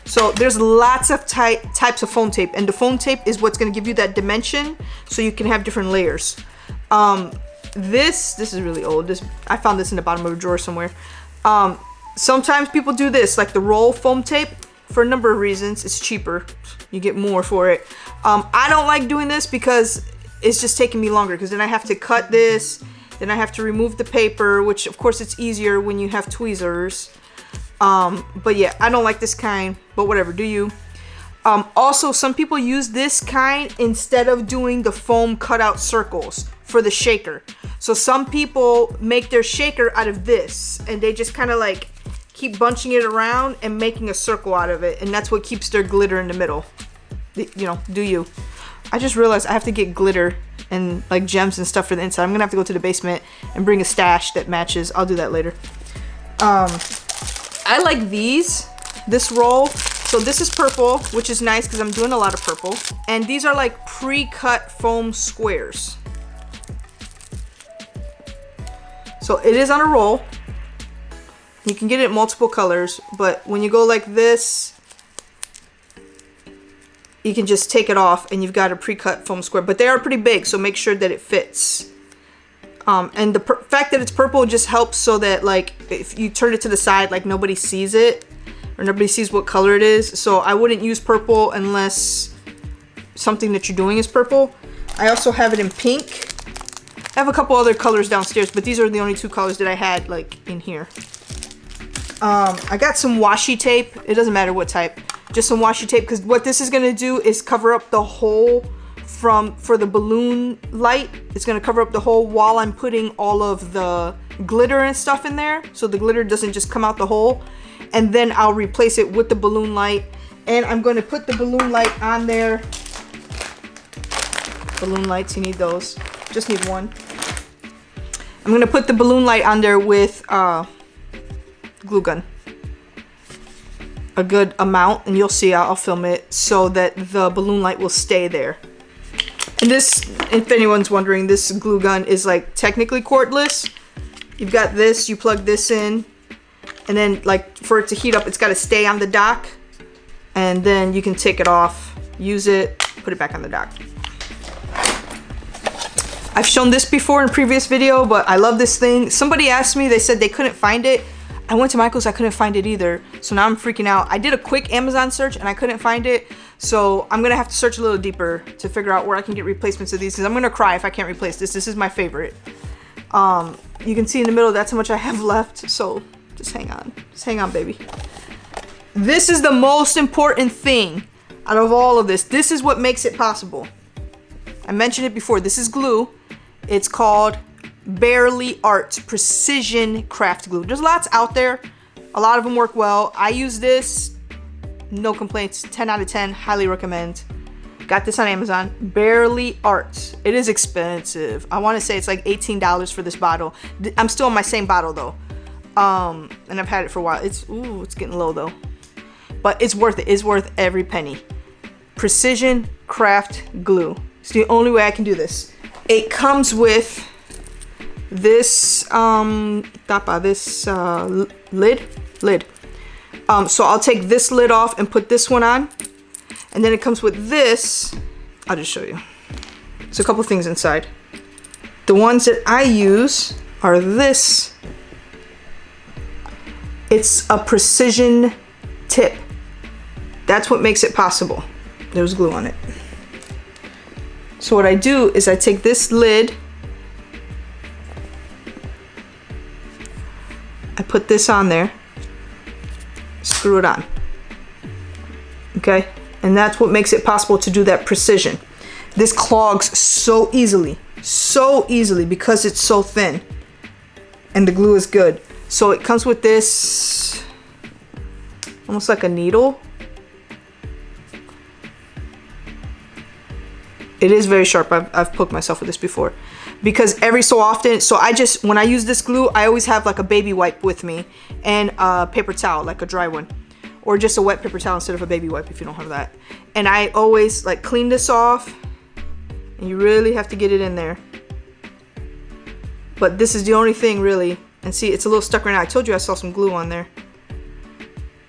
So there's lots of types of foam tape, and the foam tape is what's going to give you that dimension so you can have different layers. This is really old. I found this in the bottom of a drawer somewhere. Sometimes people do this, like the roll foam tape, for a number of reasons. It's cheaper. You get more for it. I don't like doing this because it's just taking me longer, because then I have to cut this, then I have to remove the paper, which of course it's easier when you have tweezers. But yeah, I don't like this kind, but whatever, do you? Also, some people use this kind instead of doing the foam cutout circles for the shaker. So some people make their shaker out of this, and they just kind of like keep bunching it around and making a circle out of it, and that's what keeps their glitter in the middle. You know, do you? I just realized I have to get glitter and like gems and stuff for the inside. I'm gonna have to go to the basement and bring a stash that matches. I'll do that later. I like this roll. So this is purple, which is nice because I'm doing a lot of purple. And these are like pre-cut foam squares. So it is on a roll. You can get it in multiple colors, but when you go like this, you can just take it off and you've got a pre-cut foam square. But they are pretty big, so make sure that it fits. And the fact that it's purple just helps so that like if you turn it to the side, like nobody sees it or nobody sees what color it is. So I wouldn't use purple unless something that you're doing is purple. I also have it in pink. I have a couple other colors downstairs, but these are the only two colors that I had like in here. I got some washi tape. It doesn't matter what type, just some washi tape, because what this is gonna do is cover up the hole for the balloon light. It's gonna cover up the hole while I'm putting all of the glitter and stuff in there, so the glitter doesn't just come out the hole. And then I'll replace it with the balloon light, and I'm going to put the balloon light on there. Balloon lights, you need those. Just need one. I'm gonna put the balloon light on there with glue gun. A good amount, and you'll see, I'll film it so that the balloon light will stay there. And this, if anyone's wondering, this glue gun is like technically cordless. You've got this, you plug this in, and then like for it to heat up, it's got to stay on the dock, and then you can take it off, use it, put it back on the dock. I've shown this before in a previous video, but I love this thing. Somebody asked me, they said they couldn't find it. I went to Michael's, I couldn't find it either. So now I'm freaking out. I did a quick Amazon search and I couldn't find it. So I'm gonna have to search a little deeper to figure out where I can get replacements of these, because I'm gonna cry if I can't replace this. This is my favorite. You can see in the middle, that's how much I have left. So just hang on, baby. This is the most important thing out of all of this. This is what makes it possible. I mentioned it before, this is glue. It's called Barely Art Precision Craft Glue. There's lots out there. A lot of them work well. I use this, no complaints, 10 out of 10, highly recommend. Got this on Amazon, Barely Art. It is expensive. I wanna say it's like $18 for this bottle. I'm still on my same bottle though. And I've had it for a while. It's getting low though. But it's worth it, it's worth every penny. Precision Craft Glue. It's the only way I can do this. It comes with this lid. So I'll take this lid off and put this one on, and then it comes with this. I'll just show you. There's a couple things inside. The ones that I use are this. It's a precision tip. That's what makes it possible. There's glue on it. So what I do is I take this lid, I put this on there, screw it on, okay? And that's what makes it possible to do that precision. This clogs so easily because it's so thin and the glue is good. So it comes with this, almost like a needle. It is very sharp. I've poked myself with this before, because every so often, so when I use this glue, I always have like a baby wipe with me and a paper towel, like a dry one, or just a wet paper towel instead of a baby wipe if you don't have that. And I always like clean this off, and you really have to get it in there. But this is the only thing really. And see, it's a little stuck right now. I told you I saw some glue on there.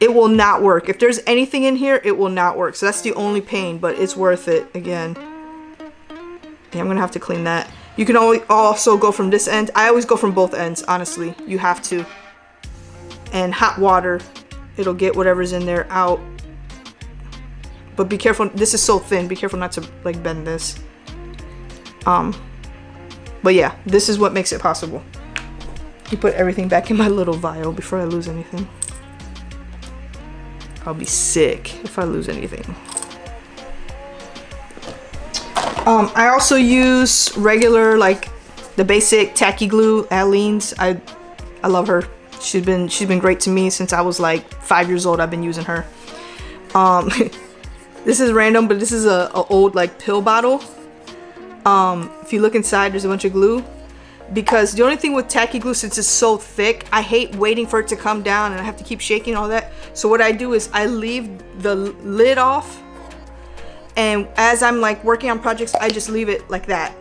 It will not work. If there's anything in here, it will not work. So that's the only pain, but it's worth it again. Yeah, I'm gonna have to clean that. You can also go from this end. I always go from both ends, honestly. You have to. And hot water, it'll get whatever's in there out. But be careful, this is so thin. Be careful not to like bend this. But yeah, this is what makes it possible. You put everything back in my little vial before I lose anything. I'll be sick if I lose anything. I also use regular, like the basic tacky glue, Aleene's. I love her. She's been great to me since I was like 5 years old. I've been using her. This is random, but this is a old like pill bottle. If you look inside, there's a bunch of glue. Because the only thing with tacky glue, since it's so thick, I hate waiting for it to come down and I have to keep shaking all that. So what I do is I leave the lid off, and as I'm like working on projects, I just leave it like that.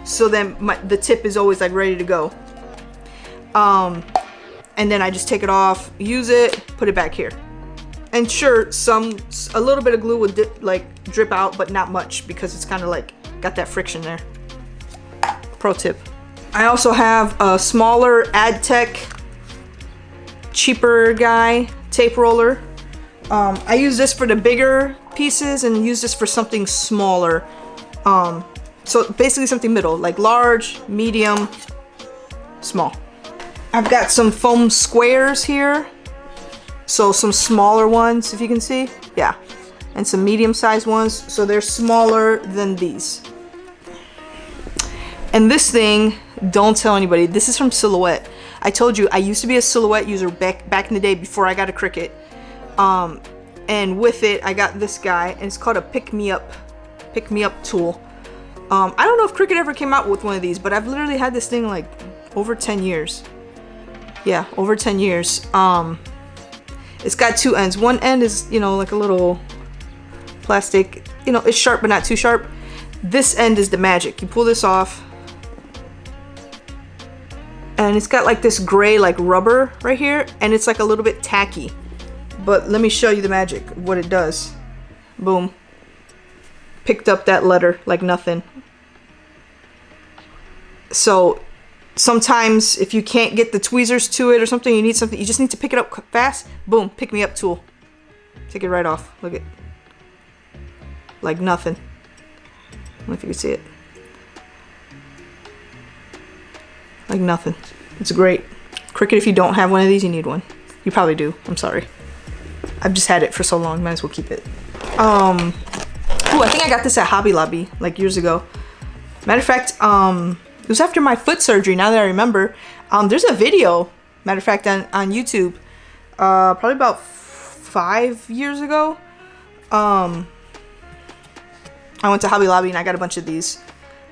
So then the tip is always like ready to go. And then I just take it off, use it, put it back here. And sure, a little bit of glue would drip out, but not much because it's kind of like got that friction there. Pro tip. I also have a smaller AdTech, cheaper guy tape roller. I use this for the bigger pieces and use this for something smaller. So basically something middle, like large, medium, small. I've got some foam squares here. So some smaller ones, if you can see, yeah. And some medium-sized ones, so they're smaller than these. And this thing, don't tell anybody, this is from Silhouette. I told you, I used to be a Silhouette user back in the day before I got a Cricut. And with it, I got this guy, and it's called a pick me up tool. I don't know if Cricut ever came out with one of these, but I've literally had this thing like over 10 years. Yeah, over 10 years. It's got two ends. One end is, you know, like a little plastic, you know, it's sharp but not too sharp. This end is the magic. You pull this off, and it's got like this gray like rubber right here, and it's like a little bit tacky. But let me show you the magic, what it does. Boom. Picked up that letter like nothing. So sometimes if you can't get the tweezers to it or something, you just need to pick it up fast. Boom, pick me up tool. Take it right off. Look at, like nothing. I don't know if you can see it. Like nothing. It's great. Cricut, if you don't have one of these, you need one. You probably do. I'm sorry. I've just had it for so long, might as well keep it. Ooh, I think I got this at Hobby Lobby like years ago. Matter of fact, it was after my foot surgery, now that I remember. There's a video, matter of fact, on YouTube, probably about 5 years ago. I went to Hobby Lobby and I got a bunch of these,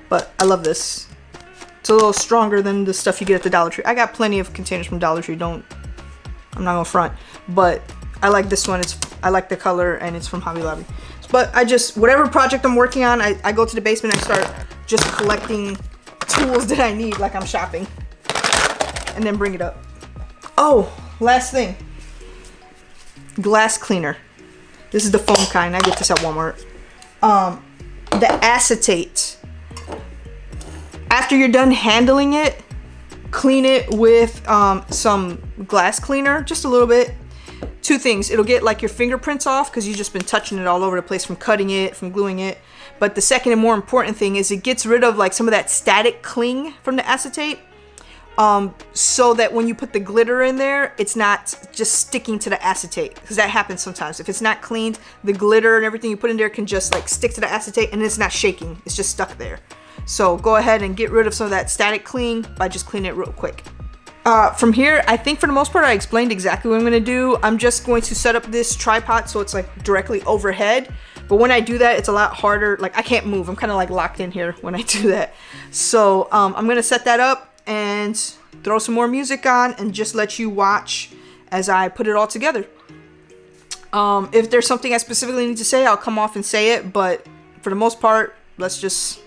but I love this. It's a little stronger than the stuff you get at the Dollar Tree. I got plenty of containers from Dollar Tree, I'm not gonna front, but I like this one. I like the color, and it's from Hobby Lobby. But whatever project I'm working on, I go to the basement and I start just collecting tools that I need like I'm shopping, and then bring it up. Oh, last thing, glass cleaner. This is the foam kind. I get this at Walmart. The acetate, after you're done handling it, clean it with some glass cleaner, just a little bit. Two things, it'll get like your fingerprints off because you've just been touching it all over the place from cutting it, from gluing it. But the second and more important thing is it gets rid of like some of that static cling from the acetate, so that when you put the glitter in there, it's not just sticking to the acetate, because that happens sometimes. If it's not cleaned, the glitter and everything you put in there can just like stick to the acetate, and it's not shaking, it's just stuck there. So go ahead and get rid of some of that static cling by just cleaning it real quick. From here, I think for the most part I explained exactly what I'm going to do. I'm just going to set up this tripod so it's like directly overhead. But when I do that, it's a lot harder. Like I can't move. I'm kind of like locked in here when I do that. So I'm going to set that up and throw some more music on and just let you watch as I put it all together. If there's something I specifically need to say, I'll come off and say it. But for the most part, let's just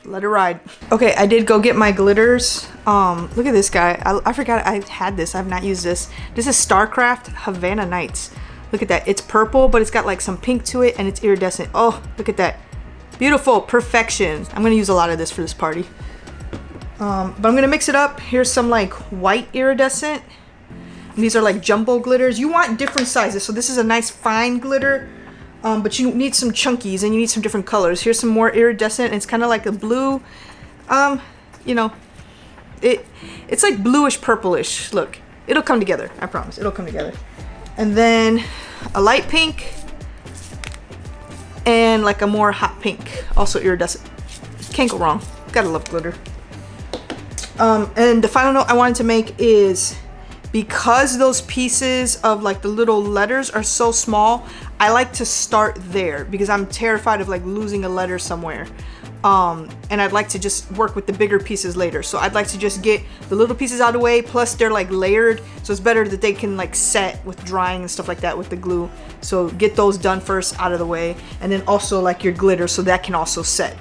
let it ride. Okay, I did go get my glitters. Look at this guy. I forgot I had this. I have not used this. This is StarCraft Havana Nights. Look at that. It's purple, but it's got like some pink to it, and it's iridescent. Oh, look at that. Beautiful. Perfection. I'm gonna use a lot of this for this party. But I'm gonna mix it up. Here's some like white iridescent. And these are like jumbo glitters. You want different sizes. So this is a nice fine glitter. But you need some chunkies and you need some different colors. Here's some more iridescent. It's kind of like a blue, you know, it's like bluish purplish. Look, it'll come together. I promise, it'll come together. And then a light pink and like a more hot pink, also iridescent. Can't go wrong. Gotta love glitter. And the final note I wanted to make is, because those pieces of like the little letters are so small, I like to start there because I'm terrified of like losing a letter somewhere. and I'd like to just work with the bigger pieces later. So I'd like to just get the little pieces out of the way, plus they're like layered, so it's better that they can like set with drying and stuff like that with the glue. So get those done first out of the way, and then also like your glitter, so that can also set.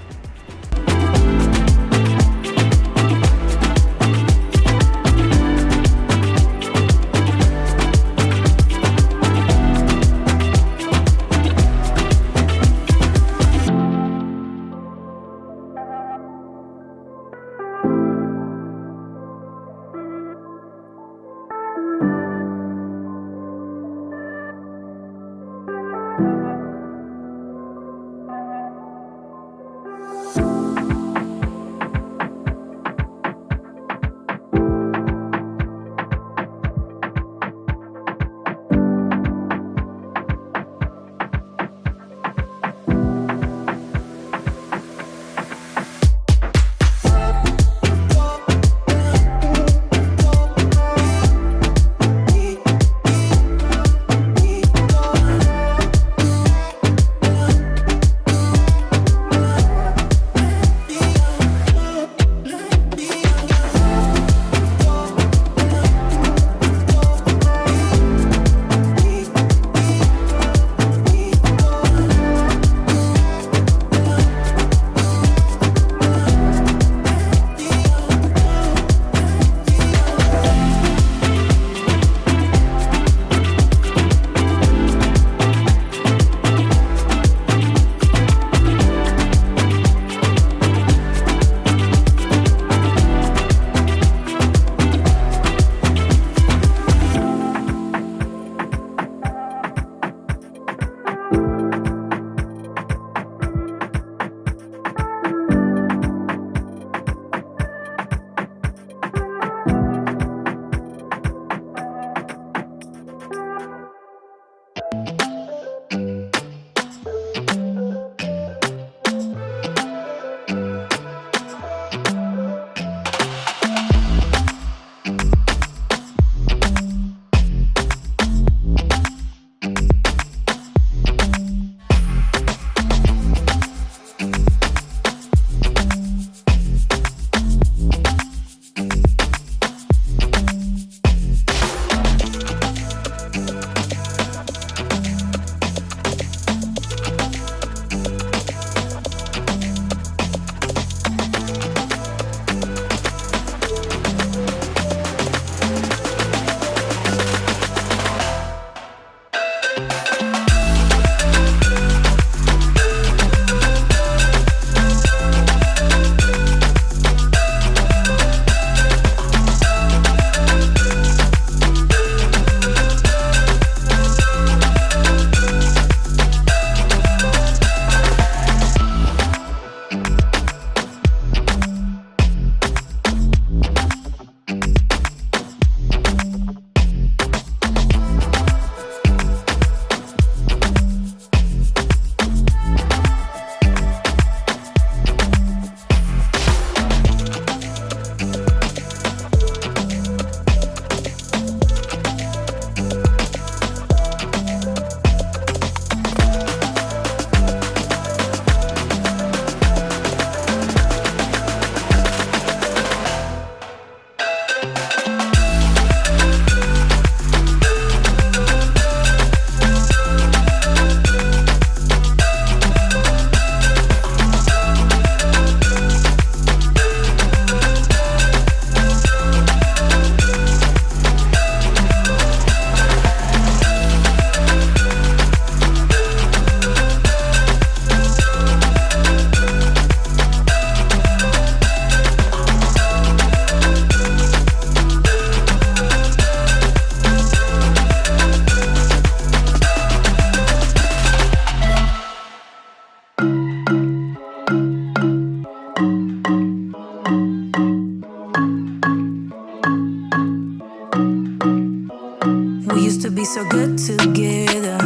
be so good together,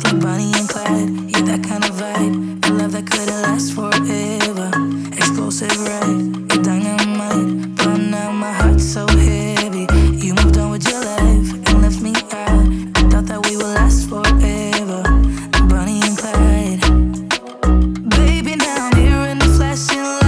like Bonnie and Clyde. Yeah, that kind of vibe, a love that couldn't last forever. Explosive, right? You're dynamite, but now my heart's so heavy. You moved on with your life and left me out. I thought that we would last forever, like Bonnie and Clyde. Baby, now I'm here in the flashing lights.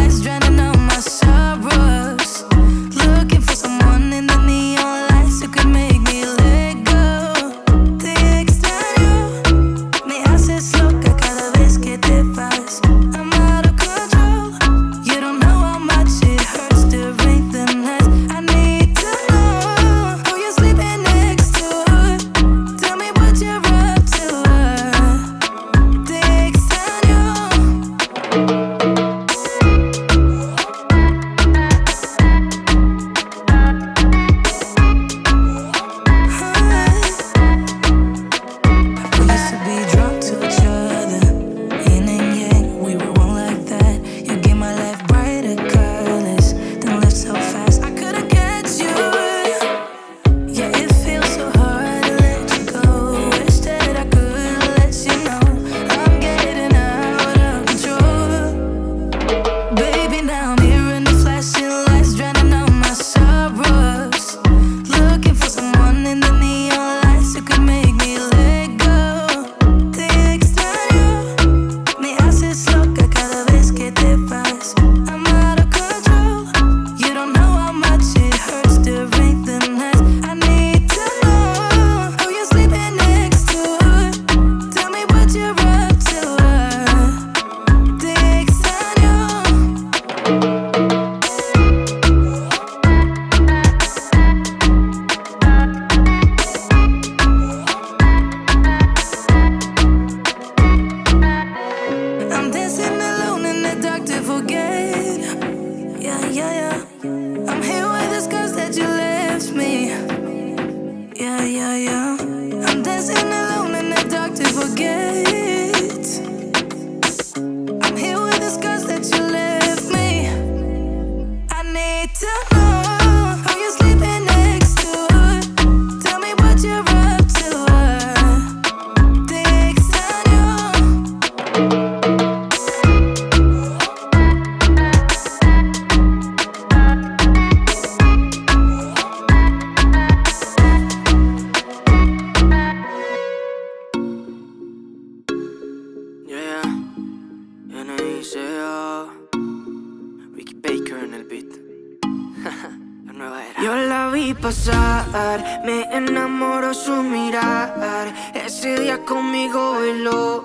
pasar, me enamoró su mirar. Ese día conmigo bailó,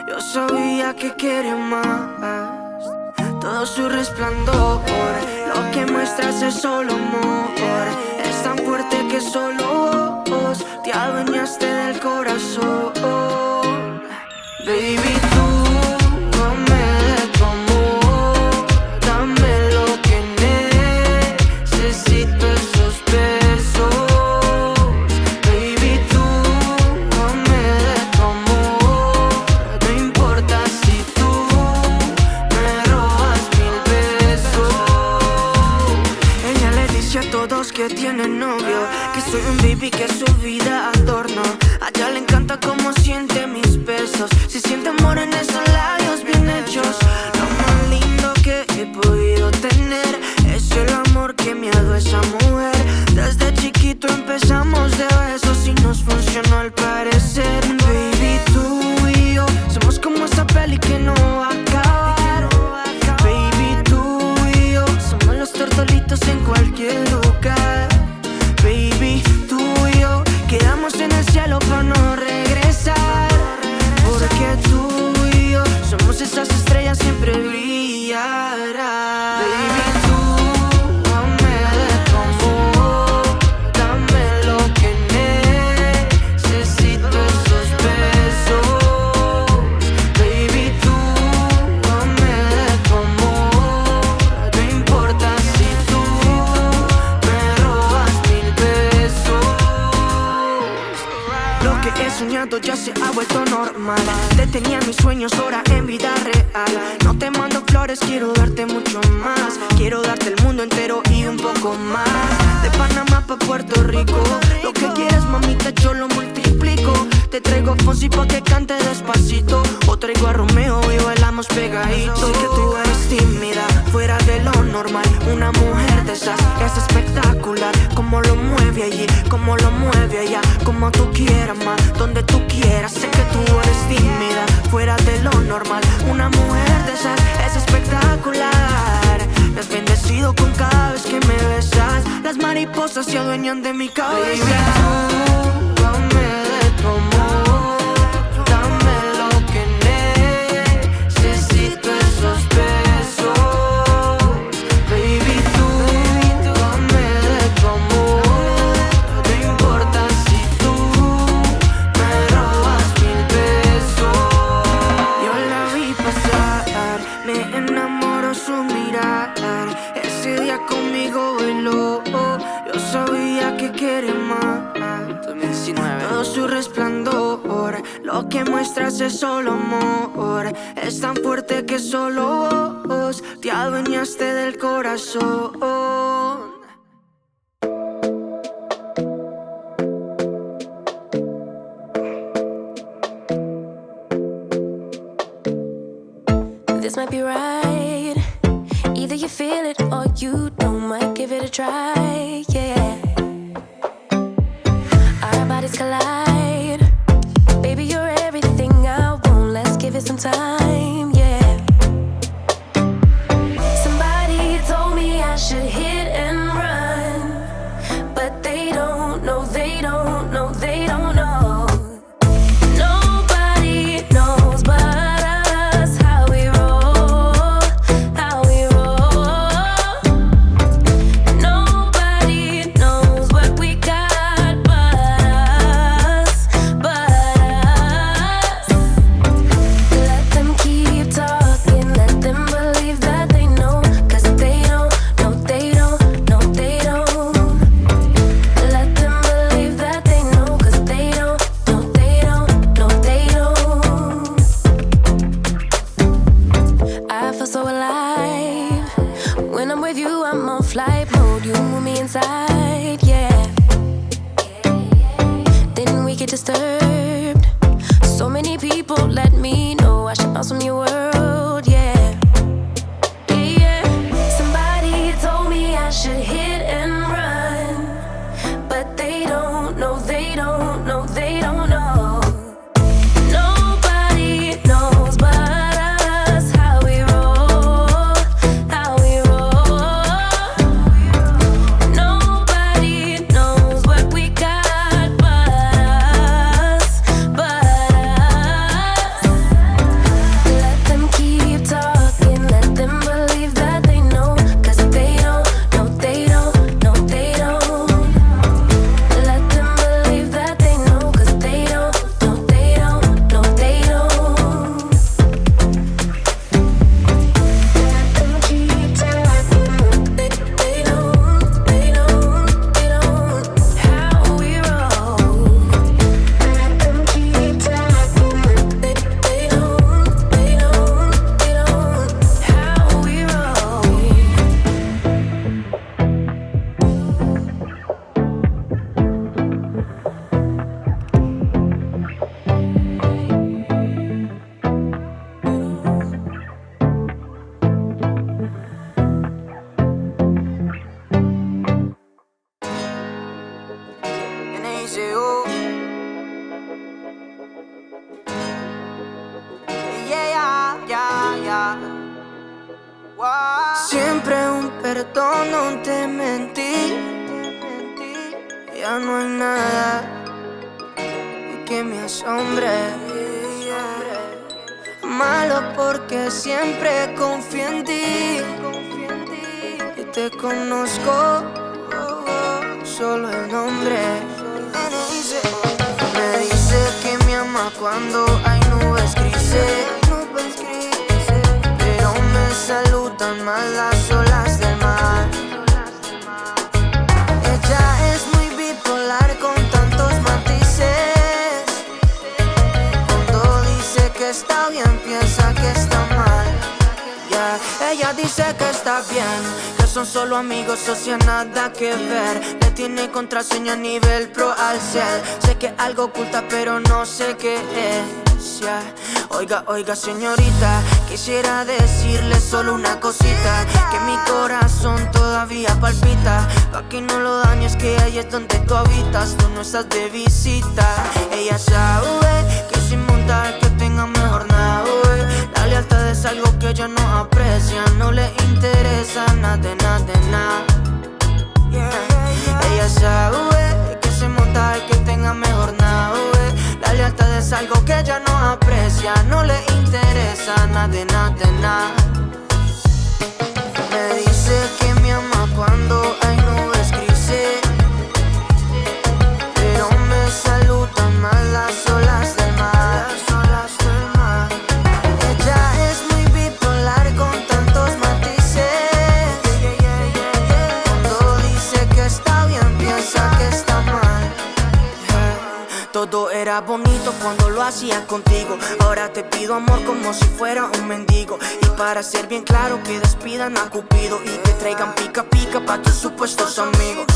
yo sabía que quería más. Todo su resplandor, lo que muestras es solo amor. Es tan fuerte que solo vos te adueñaste del corazón. Baby, tú dame de tu amor, dame lo que necesito, esos besos. Baby, tú dame de tu amor, no importa si tú me robas 1000 besos. Ella le dice a todos que tiene novio, que soy un baby, que su vida adorno. A ella le encanta cómo siente mis besos, si siente amor en esos labios bien hechos. Lo más lindo que he podido tener es el amor que me ha dado esa mujer. Desde chiquito empezamos de besos y nos funcionó al parecer. Baby, tú y yo somos como esa peli que no va a acabar. Baby, tú y yo somos los tortolitos en cualquier lugar. Baby, tú y yo quedamos en el cielo para no regresar. Porque tú y yo somos esas estrellas, siempre brillarán. Baby, tú dame de tu amor, dame lo que necesito, esos besos. Baby, tú dame de tu amor, no importa si tú me robas 1000 besos. Lo que he soñado ya se ha vuelto normal. Te tenía mis sueños ahora en vida real. No te mando flores, quiero darte mucho más. Quiero darte el mundo entero y un poco más. De Panamá pa' Puerto Rico, lo que quieres, mamita, yo lo multiplico. Te traigo Fonsi pa' que cante despacito, o traigo a Romeo y bailamos pegaditos. Sé que tú eres tímida, fuera de lo normal. Una mujer de esas es espectacular. Como lo mueve allí, como lo mueve allá. Como tú quieras, más, donde tú quieras. Sé que tú eres tímida, fuera de lo normal. Una mujer de esas es espectacular. Me has bendecido con cada vez que me besas. Las mariposas se adueñan de mi cabeza. Baby, tú dame de tu amor, dame lo que necesito, esos besos. Baby, tú dame de tu amor, no importa si tú me robas 1000 besos. Yo la vi pasar, me enamoró su mirar. Ese día conmigo bailó, yo sabía que quería más. 2019. Todo su resplandor, lo que muestras es solo amor. Es tan fuerte que solo vos te adueñaste del corazón. This might be right. Either you feel it or you don't. Might give it a try, yeah. Our bodies collide. Baby, you're everything I want. Let's give it some time, yeah. Somebody told me I should hit and run, but they don't know, they don't know, they don't know. Nobody knows but us how we roll, how we roll. Nobody dice, oh. Yeah. Wow. Siempre un perdón, no te mentí. Ya no hay nada que me asombre. Malo porque siempre confío en ti y te conozco solo el nombre. Me dice que me ama cuando hay nubes grises, pero me saludan más las olas del mar. Ella es muy bipolar con tantos matices. Cuando dice que está bien, piensa que está mal. Ella dice que está bien, que son solo amigos o sea nada que ver. Le tiene contraseña a nivel pro al cel. Sé que algo oculta pero no sé qué es, yeah. Oiga señorita, quisiera decirle solo una cosita, que mi corazón todavía palpita. Pa' que no lo dañes, que ahí es donde tú habitas, tú no estás de visita. Ella sabe que sin montar que tenga mejor nada. La lealtad es algo que ella no aprecia, no le interesa nada de nada. Ella sabe que sin montar que tenga mejor nada. La lealtad es algo que ella no aprecia, no le interesa nada de nada. Me dice que me ama cuando hay nubes grises, pero me saludan más las olas del mar. Ella es muy bipolar con tantos matices. Cuando dice que está bien, piensa que está mal. Todo era bonito cuando lo hacía contigo. Ahora te pido amor como si fuera un mendigo. Y para ser bien claro, que despidan a Cupido y te traigan pica pica pa' tus supuestos amigos.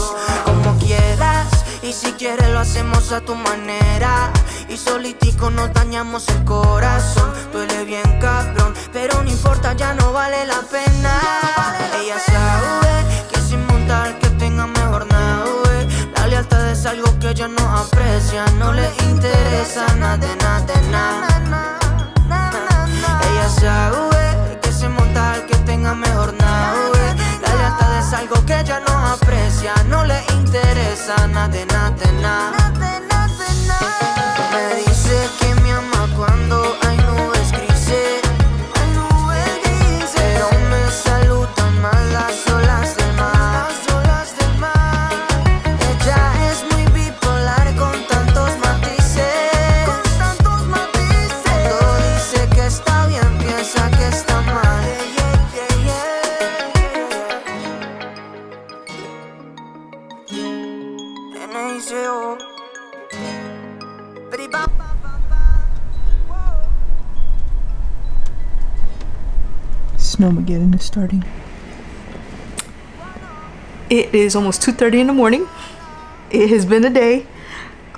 Como quieras, y si quieres lo hacemos a tu manera. Y solitico nos dañamos el corazón. Duele bien cabrón, pero no importa, ya no vale la pena. Ella sabe que sin montar que tenga mejor nada. La lealtad es algo que ella no aprecia, no le interesa nada de nada. Ella sabe que sin montar que tenga mejor nada. La lealtad es algo que ella no aprecia, no le interesa nada de nada. Me dice que me ama cuando hay nubes grises, pero me saludan más las olas del mar. Ella es muy bipolar con tantos matices. Cuando dice que está bien, piensa que está mal. N.I.C.O. Snowmageddon is starting. It is almost 2:30 in the morning. It has been a day.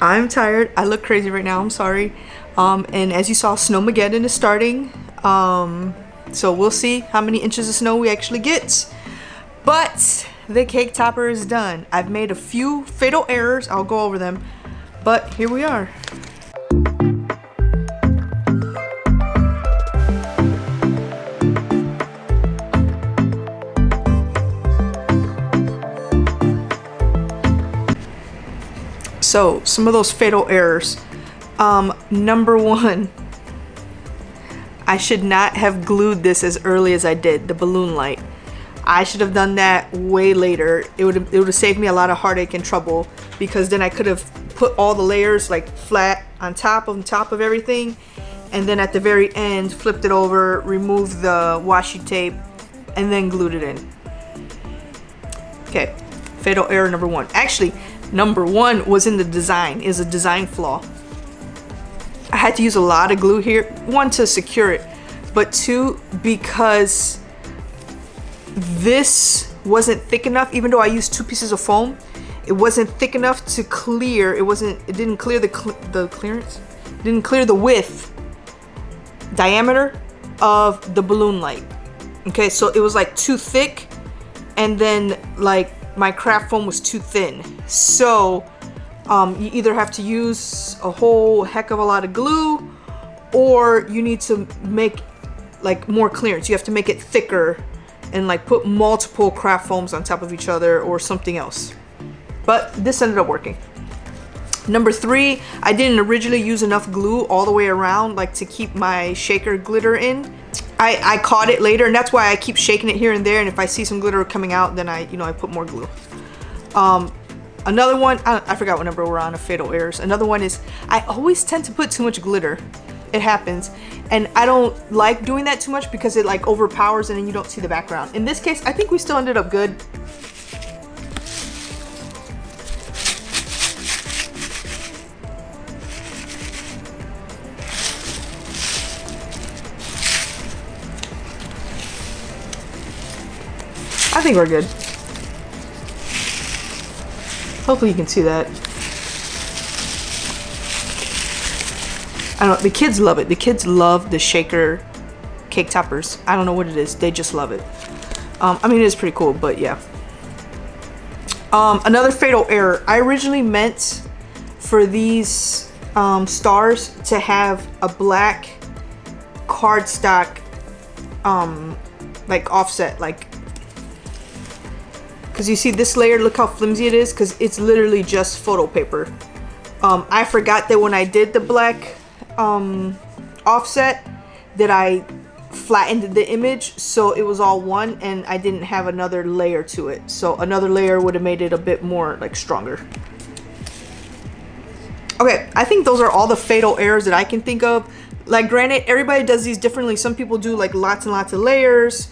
I'm tired. I look crazy right now. I'm sorry. And as you saw, Snowmageddon is starting. So we'll see how many inches of snow we actually get. But the cake topper is done. I've made a few fatal errors. I'll go over them. But here we are. So, some of those fatal errors. Number one, I should not have glued this as early as I did, the balloon light. I should have done that way later. It would have saved me a lot of heartache and trouble, because then I could have put all the layers like flat on top of everything, and then at the very end flipped it over, removed the washi tape, and then glued it in. Okay, fatal error number one. Actually, number one was in the design, is a design flaw. I had to use a lot of glue here. One, to secure it, but two, because this wasn't thick enough. Even though I used 2 pieces of foam, it wasn't thick enough to clear. It didn't clear the clearance. It didn't clear the width, diameter of the balloon light. Okay, so it was like too thick, and then like my craft foam was too thin. So You either have to use a whole heck of a lot of glue, or you need to make like more clearance. You have to make it thicker and like put multiple craft foams on top of each other or something else. But this ended up working. Number 3, I didn't originally use enough glue all the way around, like to keep my shaker glitter in. I caught it later, and that's why I keep shaking it here and there, and if I see some glitter coming out, then I put more glue. Another one, I forgot what number we're on of fatal errors. Another one is I always tend to put too much glitter. It happens, and I don't like doing that too much because it like overpowers and then you don't see the background. In this case, I think we still ended up good. I think we're good. Hopefully you can see that. I don't know, the kids love it. The kids love the shaker cake toppers. I don't know what it is. They just love it. I mean, it is pretty cool, but yeah. Another fatal error. I originally meant for these stars to have a black cardstock like offset, like, because you see this layer, look how flimsy it is, because it's literally just photo paper. I forgot that when I did the black offset that I flattened the image so it was all one, and I didn't have another layer to it. So another layer would have made it a bit more like stronger. Okay, I think those are all the fatal errors that I can think of. Like, granted, everybody does these differently. Some people do like lots and lots of layers.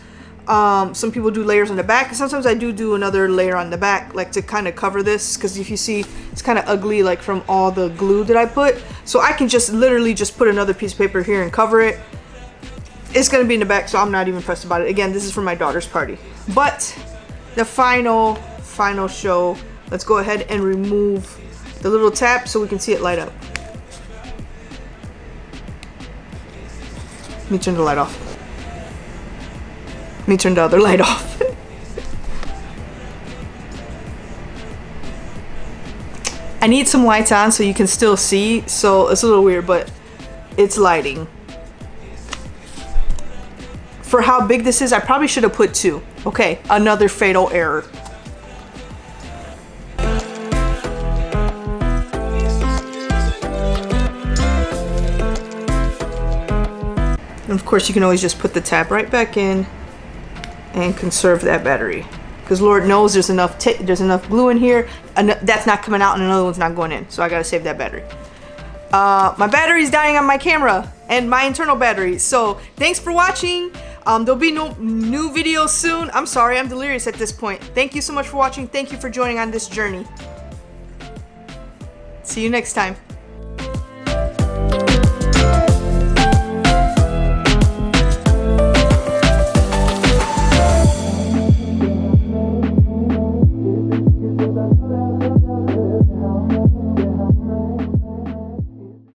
Some people do layers on the back. Sometimes I do another layer on the back, like to kind of cover this, because if you see, it's kind of ugly like from all the glue that I put. So I can just literally just put another piece of paper here and cover it. It's gonna be in the back, so I'm not even pressed about it. Again, this is for my daughter's party. But the final show, let's go ahead and remove the little tap so we can see it light up. Let me turn the light off. Let me turn the other light off. I need some lights on so you can still see, so it's a little weird, but it's lighting. For how big this is, I probably should have put 2. Okay, another fatal error. And of course, you can always just put the tab right back in and conserve that battery, because Lord knows there's enough glue in here, and that's not coming out and another one's not going in, so I gotta save that battery. My battery's dying on my camera and my internal battery. So thanks for watching. There'll be no new videos soon. I'm sorry, I'm delirious at this point. Thank you so much for watching. Thank you for joining on this journey. See you next time.